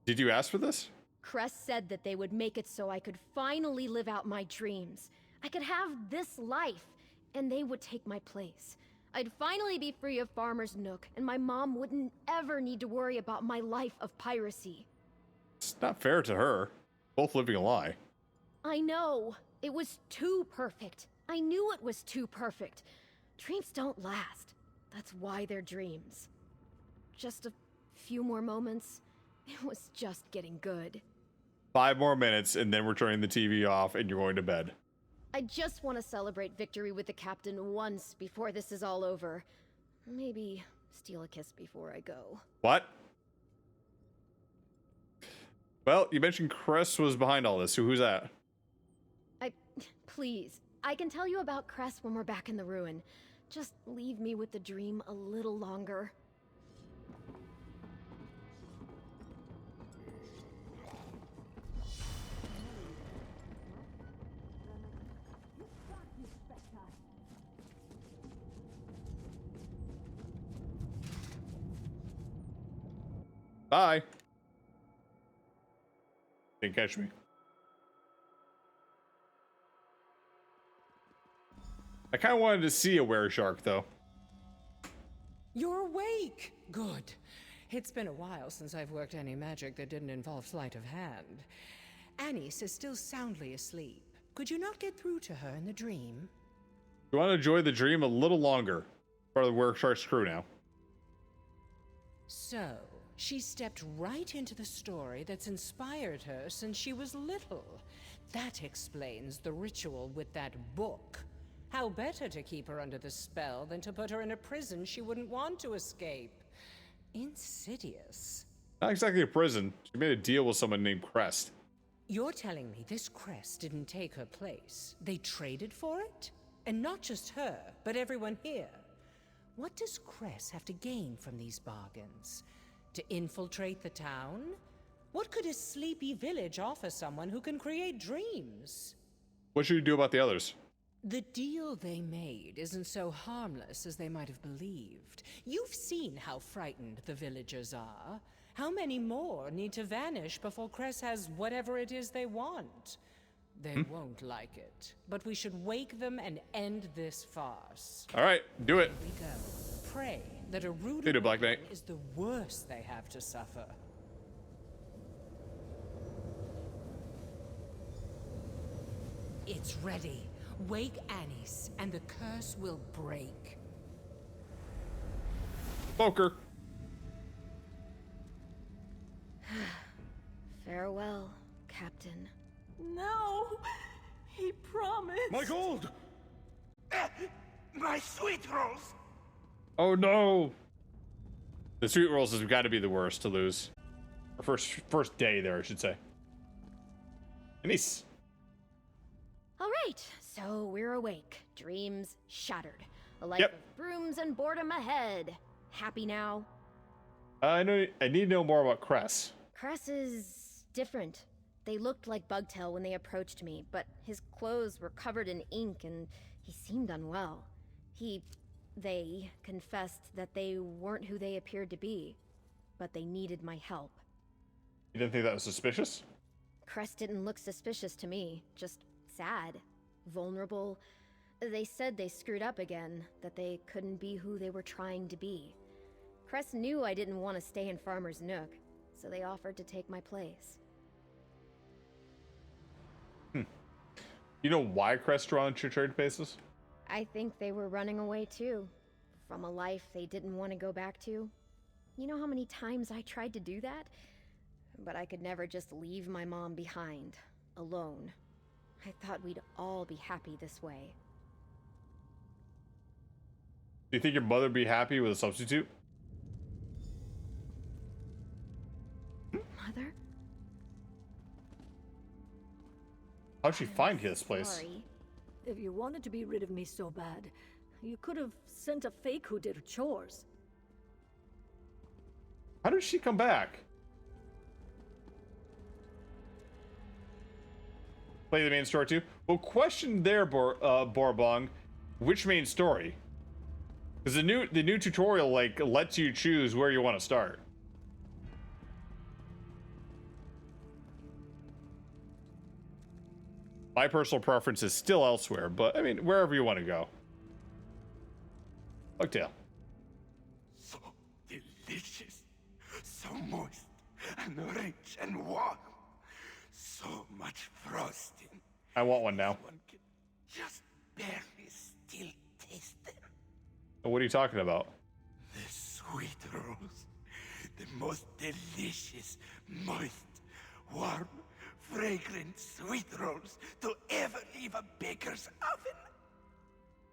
Did you ask for this? Cress said that they would make it so I could finally live out my dreams. I could have this life, and they would take my place. I'd finally be free of Farmer's Nook, and my mom wouldn't ever need to worry about my life of piracy. It's not fair to her. Both living a lie. I know. It was too perfect. I knew it was too perfect. Dreams don't last. That's why they're dreams. Just a few more moments. It was just getting good. 5 more minutes, and then we're turning the TV off, and you're going to bed. I just want to celebrate victory with the captain once before this is all over. Maybe steal a kiss before I go. What? Well, you mentioned Cress was behind all this, so who's that? Please, I can tell you about Cress when we're back in the ruin. Just leave me with the dream a little longer. Bye. Didn't catch me. I kind of wanted to see a Wereshark, though. You're awake! Good. It's been a while since I've worked any magic that didn't involve sleight of hand. Anise is still soundly asleep. Could you not get through to her in the dream? You want to enjoy the dream a little longer. Part of the Wereshark's crew now. So, she stepped right into the story that's inspired her since she was little. That explains the ritual with that book. How better to keep her under the spell than to put her in a prison she wouldn't want to escape. Insidious. Not exactly a prison. She made a deal with someone named Crest. You're telling me this Crest didn't take her place? They traded for it? And not just her, but everyone here. What does Crest have to gain from these bargains? To infiltrate the town? What could a sleepy village offer someone who can create dreams? What should you do about the others? The deal they made isn't so harmless as they might have believed. You've seen how frightened the villagers are. How many more need to vanish before Cress has whatever it is they want? They won't like it, but we should wake them and end this farce. All right, do it. Here we go. Pray that a rude Do it, Black Knight. is the worst they have to suffer. It's ready. Wake Anise, and the curse will break. Poker. Farewell, Captain. No! He promised. My gold! My sweet rolls! Oh no! The sweet rolls has got to be the worst to lose. Or first day there, I should say. Nice. All right, so we're awake. Dreams shattered. A life Yep. of brooms and boredom ahead. Happy now? I need to know more about Cress. Cress is different. They looked like Bugtail when they approached me, but his clothes were covered in ink and he seemed unwell. They confessed that they weren't who they appeared to be, but they needed my help. You didn't think that was suspicious? Cress didn't look suspicious to me, just sad, vulnerable. They said they screwed up again, that they couldn't be who they were trying to be. Cress knew I didn't want to stay in Farmer's Nook, so they offered to take my place. You know why Cress drawn to trade places? I think they were running away too, from a life they didn't want to go back to. You know how many times I tried to do that? But I could never just leave my mom behind, alone. I thought we'd all be happy this way. Do you think your mother would be happy with a substitute? Mother? How'd she find his place? Sorry. If you wanted to be rid of me so bad, you could have sent a fake who did her chores. How did she come back? Play the main story too? Well, question there, Borbong. Which main story? Because the new tutorial like lets you choose where you want to start. My personal preference is still elsewhere, but I mean wherever you want to go. Bugtail. So delicious, so moist, and rich and warm. So much frosting. I want one now. One can just barely still taste them. What are you talking about? The sweet rolls. The most delicious, moist, warm, fragrant sweet rolls to ever leave a baker's oven.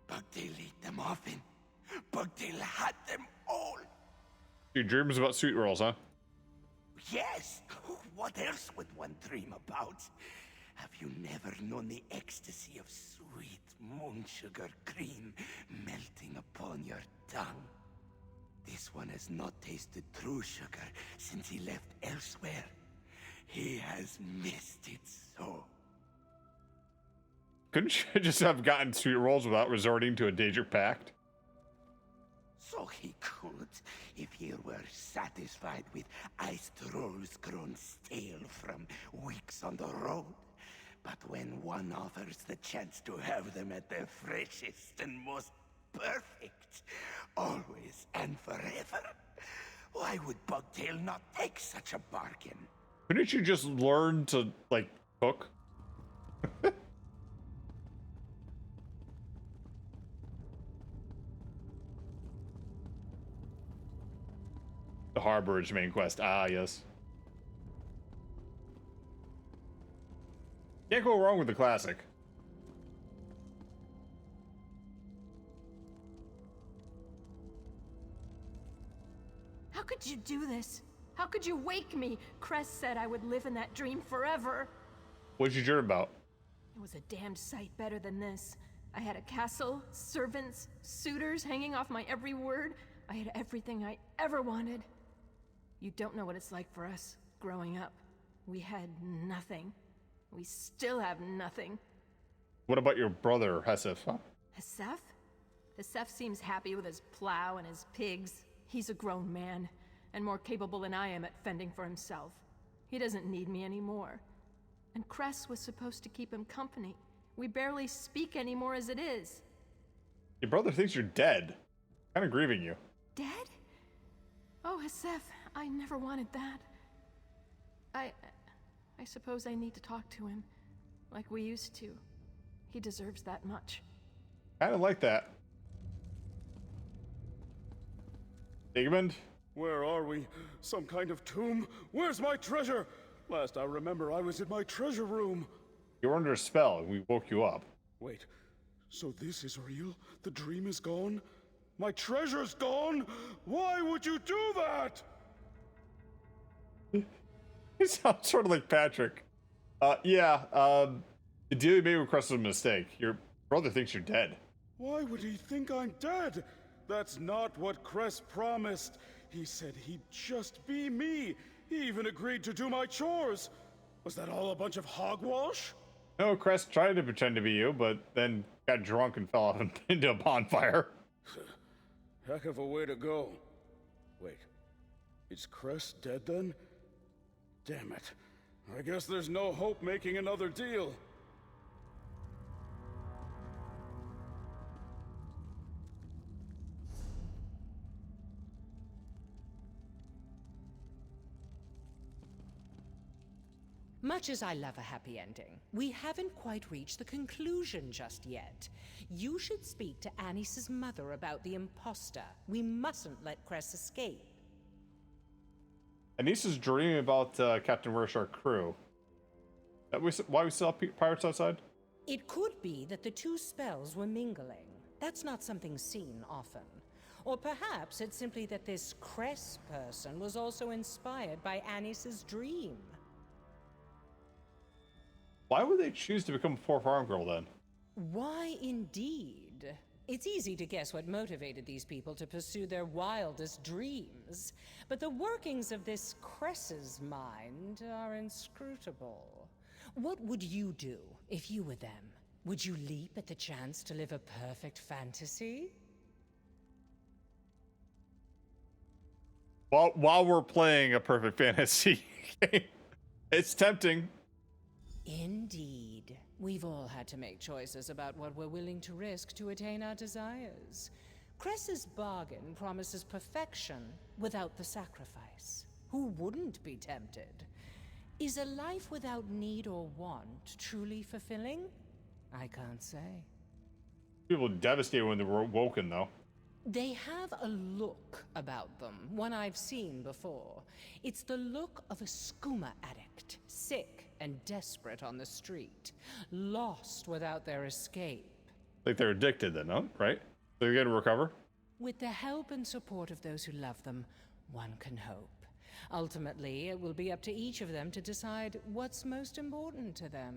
Bugtail ate them often. Bugtail had them all. Your dreams about sweet rolls, huh? Yes! What else would one dream about? Have you never known the ecstasy of sweet moon sugar cream melting upon your tongue? This one has not tasted true sugar since he left elsewhere. He has missed it so. Couldn't you just have gotten sweet rolls without resorting to a danger pact? So he could, if he were satisfied with iced rolls grown stale from weeks on the road. But when one offers the chance to have them at their freshest and most perfect, always and forever, why would Bugtail not take such a bargain? Couldn't you just learn to, like, cook? The Harbor's main quest. Ah, yes. Can't go wrong with the classic. How could you do this? How could you wake me? Cress said I would live in that dream forever. What'd you dream about? It was a damned sight better than this. I had a castle, servants, suitors hanging off my every word. I had everything I ever wanted. You don't know what it's like for us, growing up. We had nothing. We still have nothing. What about your brother, Hesef? Huh? Hesef? Hesef seems happy with his plow and his pigs. He's a grown man, and more capable than I am at fending for himself. He doesn't need me anymore. And Cress was supposed to keep him company. We barely speak anymore as it is. Your brother thinks you're dead. Kind of grieving you. Dead? Oh, Hesef, I never wanted that. I suppose I need to talk to him, like we used to. He deserves that much. Kind of like that. Igmund? Where are we? Some kind of tomb? Where's my treasure? Last I remember, I was in my treasure room. You were under a spell, and we woke you up. Wait, so this is real? The dream is gone? My treasure's gone? Why would you do that? You sound sort of like Patrick. The deal you made with Crest was a mistake. Your brother thinks you're dead. Why would he think I'm dead? That's not what Crest promised. He said he'd just be me. He even agreed to do my chores. Was that all a bunch of hogwash? No, Crest tried to pretend to be you, but then got drunk and fell off into a bonfire. Heck of a way to go. Wait, is Crest dead then? Damn it. I guess there's no hope making another deal. Much as I love a happy ending, we haven't quite reached the conclusion just yet. You should speak to Anis's mother about the imposter. We mustn't let Cress escape. Anissa's dreaming about Captain Rorschach's crew. Why we still have pirates outside? It could be that the two spells were mingling. That's not something seen often. Or perhaps it's simply that this Cress person was also inspired by Anis's dream. Why would they choose to become a four-farm girl then? Why indeed? It's easy to guess what motivated these people to pursue their wildest dreams. But the workings of this Cress's mind are inscrutable. What would you do if you were them? Would you leap at the chance to live a perfect fantasy? While we're playing a perfect fantasy game, it's tempting. Indeed. We've all had to make choices about what we're willing to risk to attain our desires. Cress's bargain promises perfection without the sacrifice. Who wouldn't be tempted? Is a life without need or want truly fulfilling? I can't say. People are devastated when they're woken, though. They have a look about them, one I've seen before. It's the look of a skooma addict, sick and desperate on the street, lost without their escape. Like they're addicted then, huh? Right? They're gonna recover? With the help and support of those who love them, one can hope. Ultimately, it will be up to each of them to decide what's most important to them.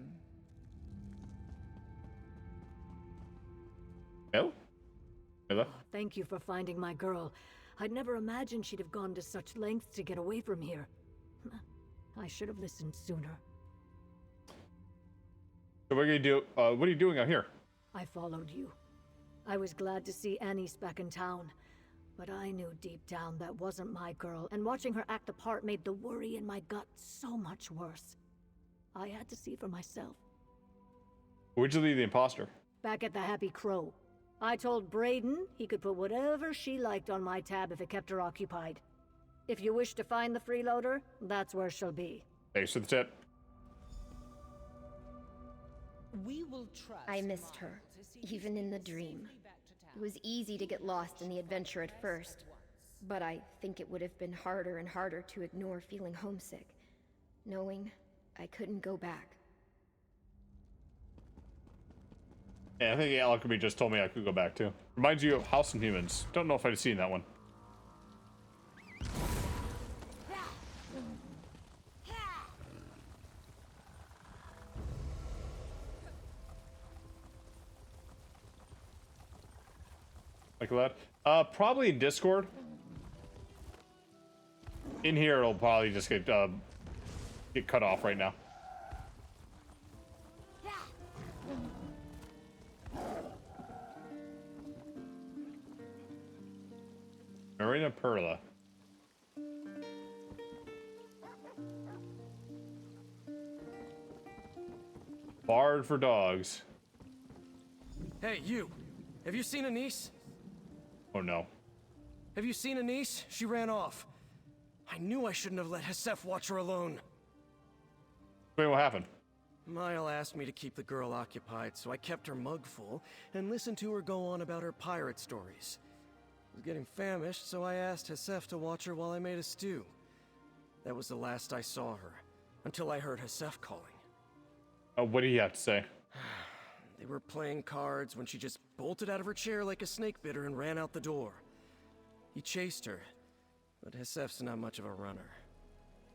Hello? Hello? Oh, thank you for finding my girl. I'd never imagined she'd have gone to such lengths to get away from here. I should have listened sooner. So what are you do? What are you doing out here? I followed you. I was glad to see Anis back in town, but I knew deep down that wasn't my girl, and watching her act the part made the worry in my gut so much worse. I had to see for myself. Where'd you leave the imposter? Back at the Happy Crow. I told Braden he could put whatever she liked on my tab if it kept her occupied. If you wish to find the freeloader, that's where she'll be. Thanks for the tip. We will trust. I missed her, even in the dream. It was easy to get lost in the adventure at first, but I think it would have been harder and harder to ignore feeling homesick, knowing I couldn't go back. Yeah, I think Alchemy just told me I could go back too. Reminds you of House and Humans. Don't know if I've seen that one. Like that? Probably in Discord. In here, it'll probably just get cut off right now. Marina Perla. Bard for dogs. Hey, you! Have you seen Anis? Oh no. Have you seen Anis? She ran off. I knew I shouldn't have let Hesef watch her alone. Wait, what happened? Mile asked me to keep the girl occupied, so I kept her mug full and listened to her go on about her pirate stories. I was getting famished, so I asked Hesef to watch her while I made a stew. That was the last I saw her, until I heard Hesef calling. What do you have to say? They were playing cards when she just bolted out of her chair like a snake bit her and ran out the door. He chased her, but Hesef's not much of a runner.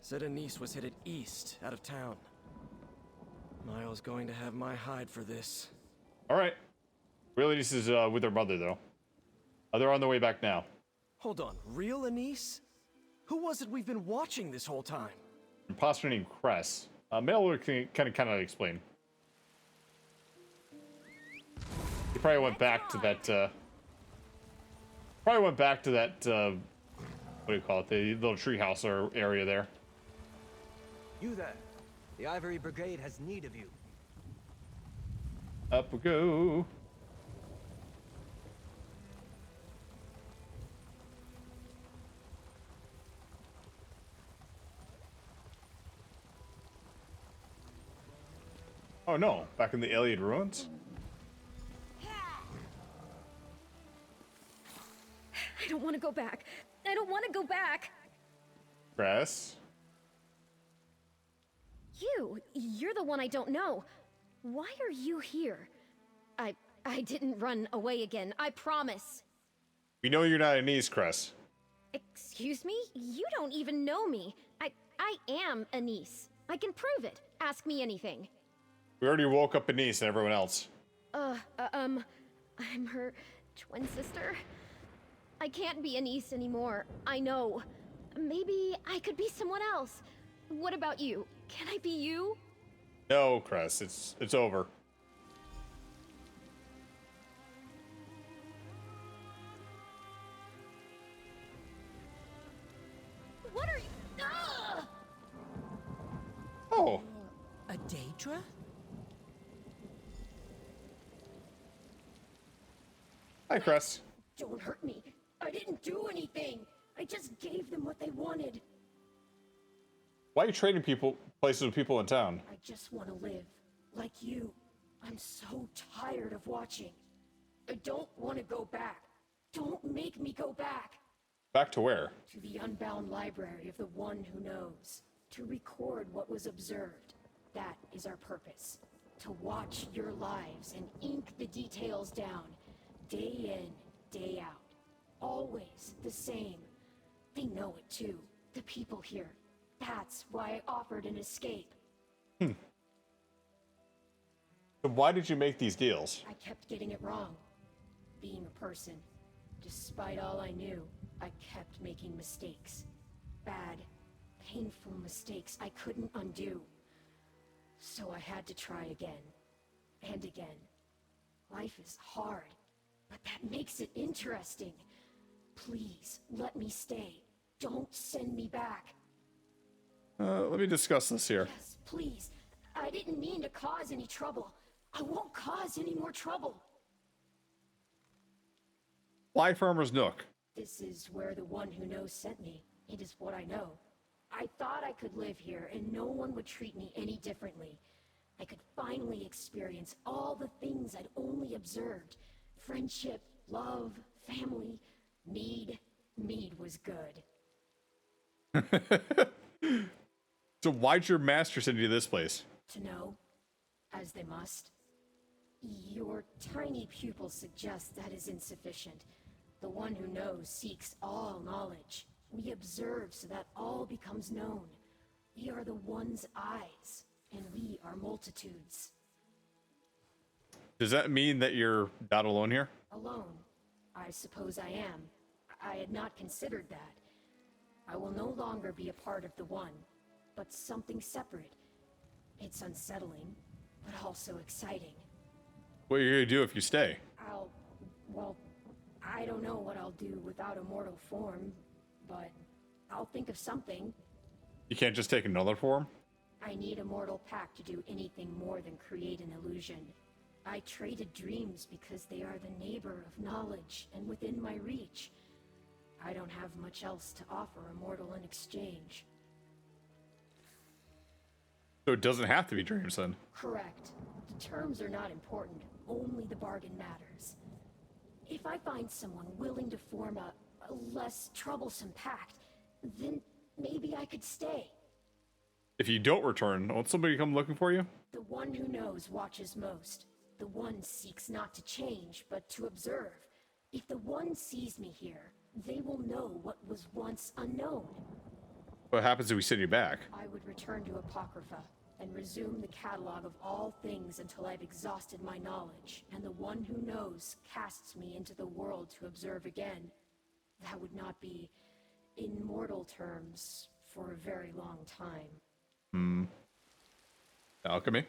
Said Anise was headed east, out of town. Miles going to have my hide for this. Alright. Real Anise is with her mother, though. They're on their way back now. Hold on, real Anise? Who was it we've been watching this whole time? Imposter named Cress. Mail can kind of explain. He probably went back to that, what do you call it? The little treehouse or area there. You there. The Ivory Brigade has need of you. Up we go. Oh no, back in the alien ruins? I don't want to go back. I don't want to go back. Cress? You're the one I don't know. Why are you here? I didn't run away again, I promise. We know you're not Anise, Cress. Excuse me? You don't even know me. I am Anise. I can prove it. Ask me anything. We already woke up Anise and everyone else. I'm her twin sister. I can't be Anise anymore. I know. Maybe I could be someone else. What about you? Can I be you? No, Cress. It's over. What are you? Ah! Oh. A Daedra? Hi, Cress. Don't hurt me. I didn't do anything. I just gave them what they wanted. Why are you trading places with people in town? I just want to live. Like you. I'm so tired of watching. I don't want to go back. Don't make me go back. Back to where? To the unbound library of the one who knows. To record what was observed. That is our purpose. To watch your lives and ink the details down. Day in, day out. Always the same. They know it too. The people here. That's why I offered an escape. So why did you make these deals? I kept getting it wrong. Being a person. Despite all I knew, I kept making mistakes. Bad, painful mistakes I couldn't undo. So I had to try again. And again. Life is hard, but that makes it interesting. Please, let me stay. Don't send me back. Let me discuss this here. Yes, please. I didn't mean to cause any trouble. I won't cause any more trouble. Why Farmer's Nook? This is where the one who knows sent me. It is what I know. I thought I could live here and no one would treat me any differently. I could finally experience all the things I'd only observed. Friendship, love, family, mead. Mead was good. So why'd your master send you to this place? To know, as they must. Your tiny pupil suggests that is insufficient. The one who knows seeks all knowledge. We observe so that all becomes known. We are the one's eyes, and we are multitudes. Does that mean that you're not alone here? Alone. I suppose I am. I had not considered that. I will no longer be a part of the one, but something separate. It's unsettling, but also exciting. What are you gonna do if you stay? Well, I don't know what I'll do without a mortal form, but I'll think of something. You can't just take another form? I need a mortal pack to do anything more than create an illusion. I traded dreams because they are the neighbor of knowledge and within my reach. I don't have much else to offer a mortal in exchange. So it doesn't have to be dreams then. Correct. The terms are not important. Only the bargain matters. If I find someone willing to form a less troublesome pact, then maybe I could stay. If you don't return, won't somebody come looking for you? The one who knows watches most. The one seeks not to change, but to observe. If the one sees me here, they will know what was once unknown. What happens if we send you back? I would return to Apocrypha and resume the catalog of all things until I've exhausted my knowledge, and the one who knows casts me into the world to observe again. That would not be, in mortal terms, for a very long time. Alchemy?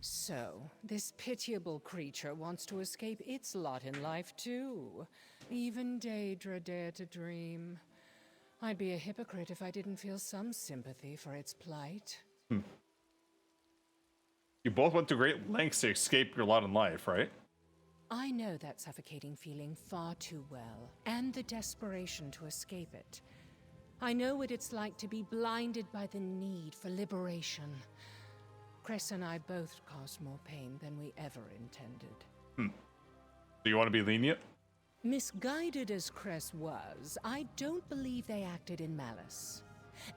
So, this pitiable creature wants to escape its lot in life, too. Even Daedra dared to dream. I'd be a hypocrite if I didn't feel some sympathy for its plight. You both went to great lengths to escape your lot in life, right? I know that suffocating feeling far too well, and the desperation to escape it. I know what it's like to be blinded by the need for liberation. Cress and I both caused more pain than we ever intended. Do you want to be lenient? Misguided as Cress was, I don't believe they acted in malice.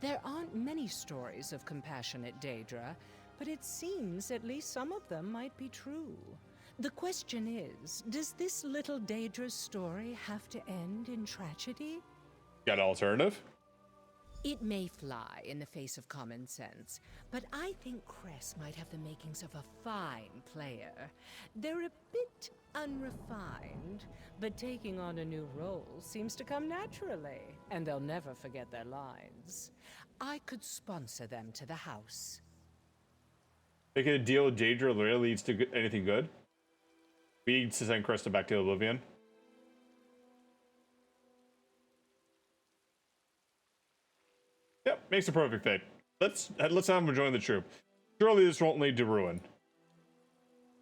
There aren't many stories of compassionate Daedra, but it seems at least some of them might be true. The question is, does this little Daedra's story have to end in tragedy? Got an alternative? It may fly in the face of common sense, but I think Cress might have the makings of a fine player. They're a bit unrefined, but taking on a new role seems to come naturally, and they'll never forget their lines. I could sponsor them to the house. Making a deal with Daedra rarely leads to anything good. We need to send Krista back to Oblivion. Yep, makes a perfect fit. Let's have him join the troop. Surely this won't lead to ruin.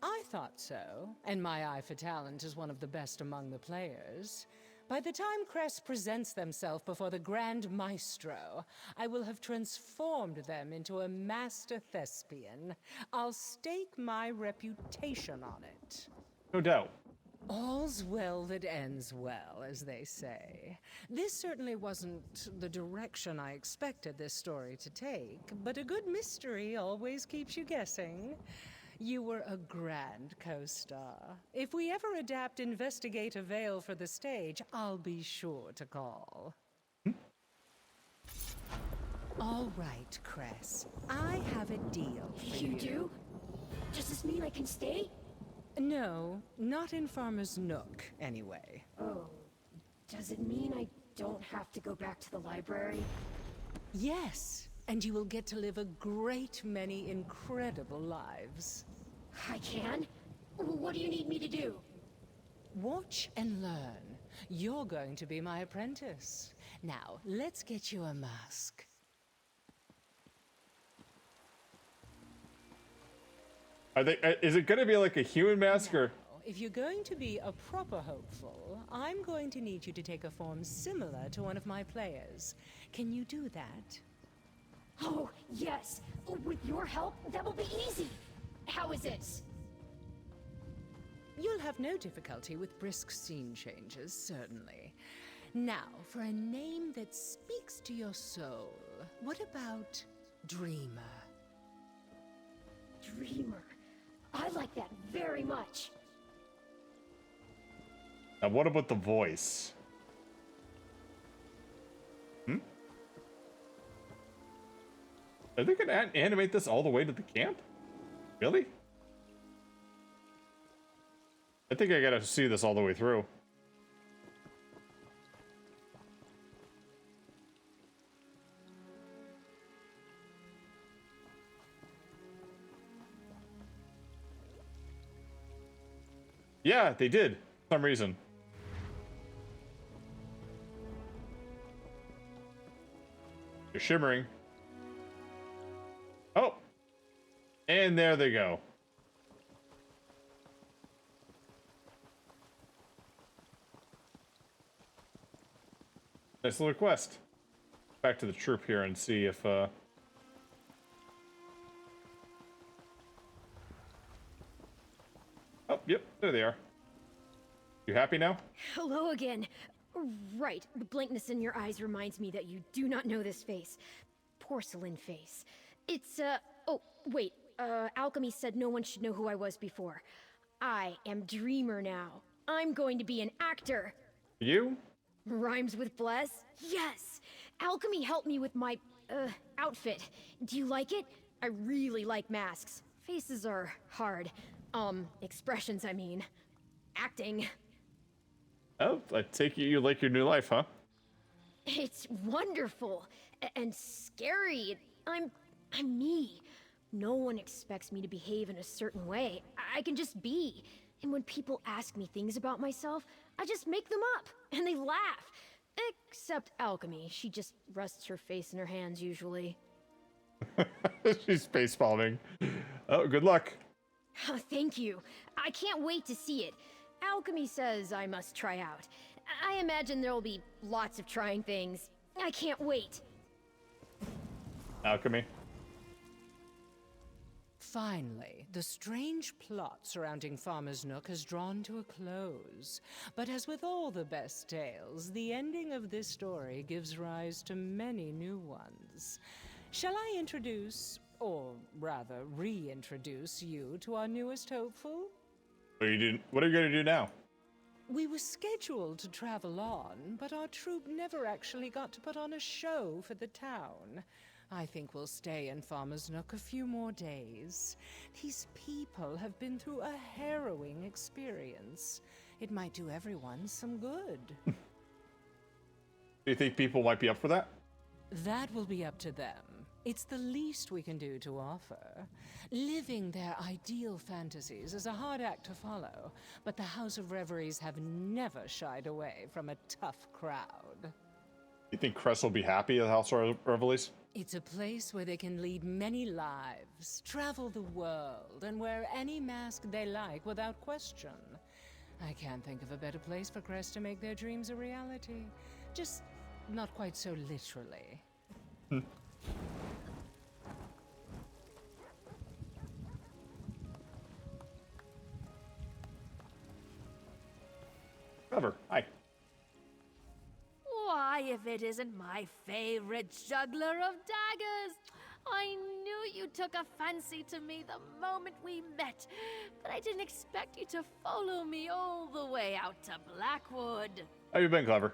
I thought so, and my eye for talent is one of the best among the players. By the time Cress presents themselves before the Grand Maestro, I will have transformed them into a master thespian. I'll stake my reputation on it. No doubt. All's well that ends well, as they say. This certainly wasn't the direction I expected this story to take, but a good mystery always keeps you guessing. You were a grand co-star. If we ever adapt Investigate a Veil for the stage, I'll be sure to call. All right, Cress. I have a deal for you. You do? Does this mean I can stay? No, not in Farmer's Nook, anyway. Oh, does it mean I don't have to go back to the library? Yes, and you will get to live a great many incredible lives. I can? What do you need me to do? Watch and learn. You're going to be my apprentice. Now, let's get you a mask. Is it going to be like a human mask or? If you're going to be a proper hopeful, I'm going to need you to take a form similar to one of my players. Can you do that? Oh, yes. With your help, that will be easy. How is it? You'll have no difficulty with brisk scene changes, certainly. Now, for a name that speaks to your soul, what about Dreamer? Dreamer. I like that very much. Now, what about the voice? Are they going to animate this all the way to the camp? Really? I think I gotta see this all the way through. Yeah, they did. For some reason. You're shimmering. Oh! And there they go. Nice little quest. Back to the troop here and see if, yep, there they are. You happy now? Hello again. Right, the blankness in your eyes reminds me that you do not know this face. Porcelain face. It's, oh, wait. Alchemy said no one should know who I was before. I am Dreamer now. I'm going to be an actor. You? Rhymes with bless? Yes! Alchemy helped me with my, outfit. Do you like it? I really like masks. Faces are hard. Expressions, I mean. Acting. Oh, I take it you like your new life, huh? It's wonderful. And scary. I'm me. No one expects me to behave in a certain way. I can just be. And when people ask me things about myself, I just make them up. And they laugh. Except Alchemy. She just rests her face in her hands, usually. She's face palming. Oh, good luck. Thank you. I can't wait to see it. Alchemy says I must try out. I imagine there'll be lots of trying things. I can't wait. Alchemy. Finally, the strange plot surrounding Farmer's Nook has drawn to a close. But as with all the best tales, the ending of this story gives rise to many new ones. Shall I introduce, or rather reintroduce you to our newest hopeful? What are you going to do now? We were scheduled to travel on, but our troupe never actually got to put on a show for the town. I think we'll stay in Farmer's Nook a few more days. These people have been through a harrowing experience. It might do everyone some good. Do you think people might be up for that? That will be up to them. It's the least we can do to offer. Living their ideal fantasies is a hard act to follow, but the House of Reveries have never shied away from a tough crowd. You think Cress will be happy at the House of Reveries? It's a place where they can lead many lives, travel the world, and wear any mask they like without question. I can't think of a better place for Crest to make their dreams a reality. Just not quite so literally. Trevor, hi. Why, if it isn't my favorite juggler of daggers! I knew you took a fancy to me the moment we met, but I didn't expect you to follow me all the way out to Blackwood. How you been, Clever?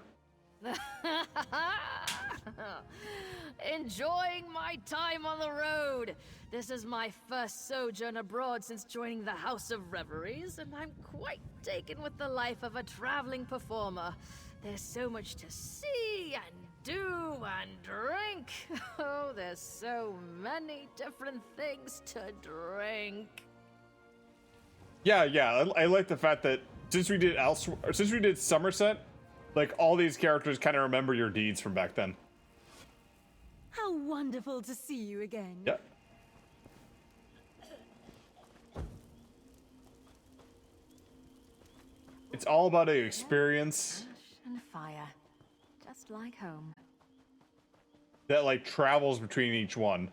Enjoying my time on the road. This is my first sojourn abroad since joining the House of Reveries, and I'm quite taken with the life of a traveling performer. There's so much to see and do and drink. Oh, there's so many different things to drink. Yeah, I like the fact that since we did Somerset, like all these characters kind of remember your deeds from back then. How wonderful to see you again. Yeah. It's all about an experience And fire. Just like home. that like travels between each one.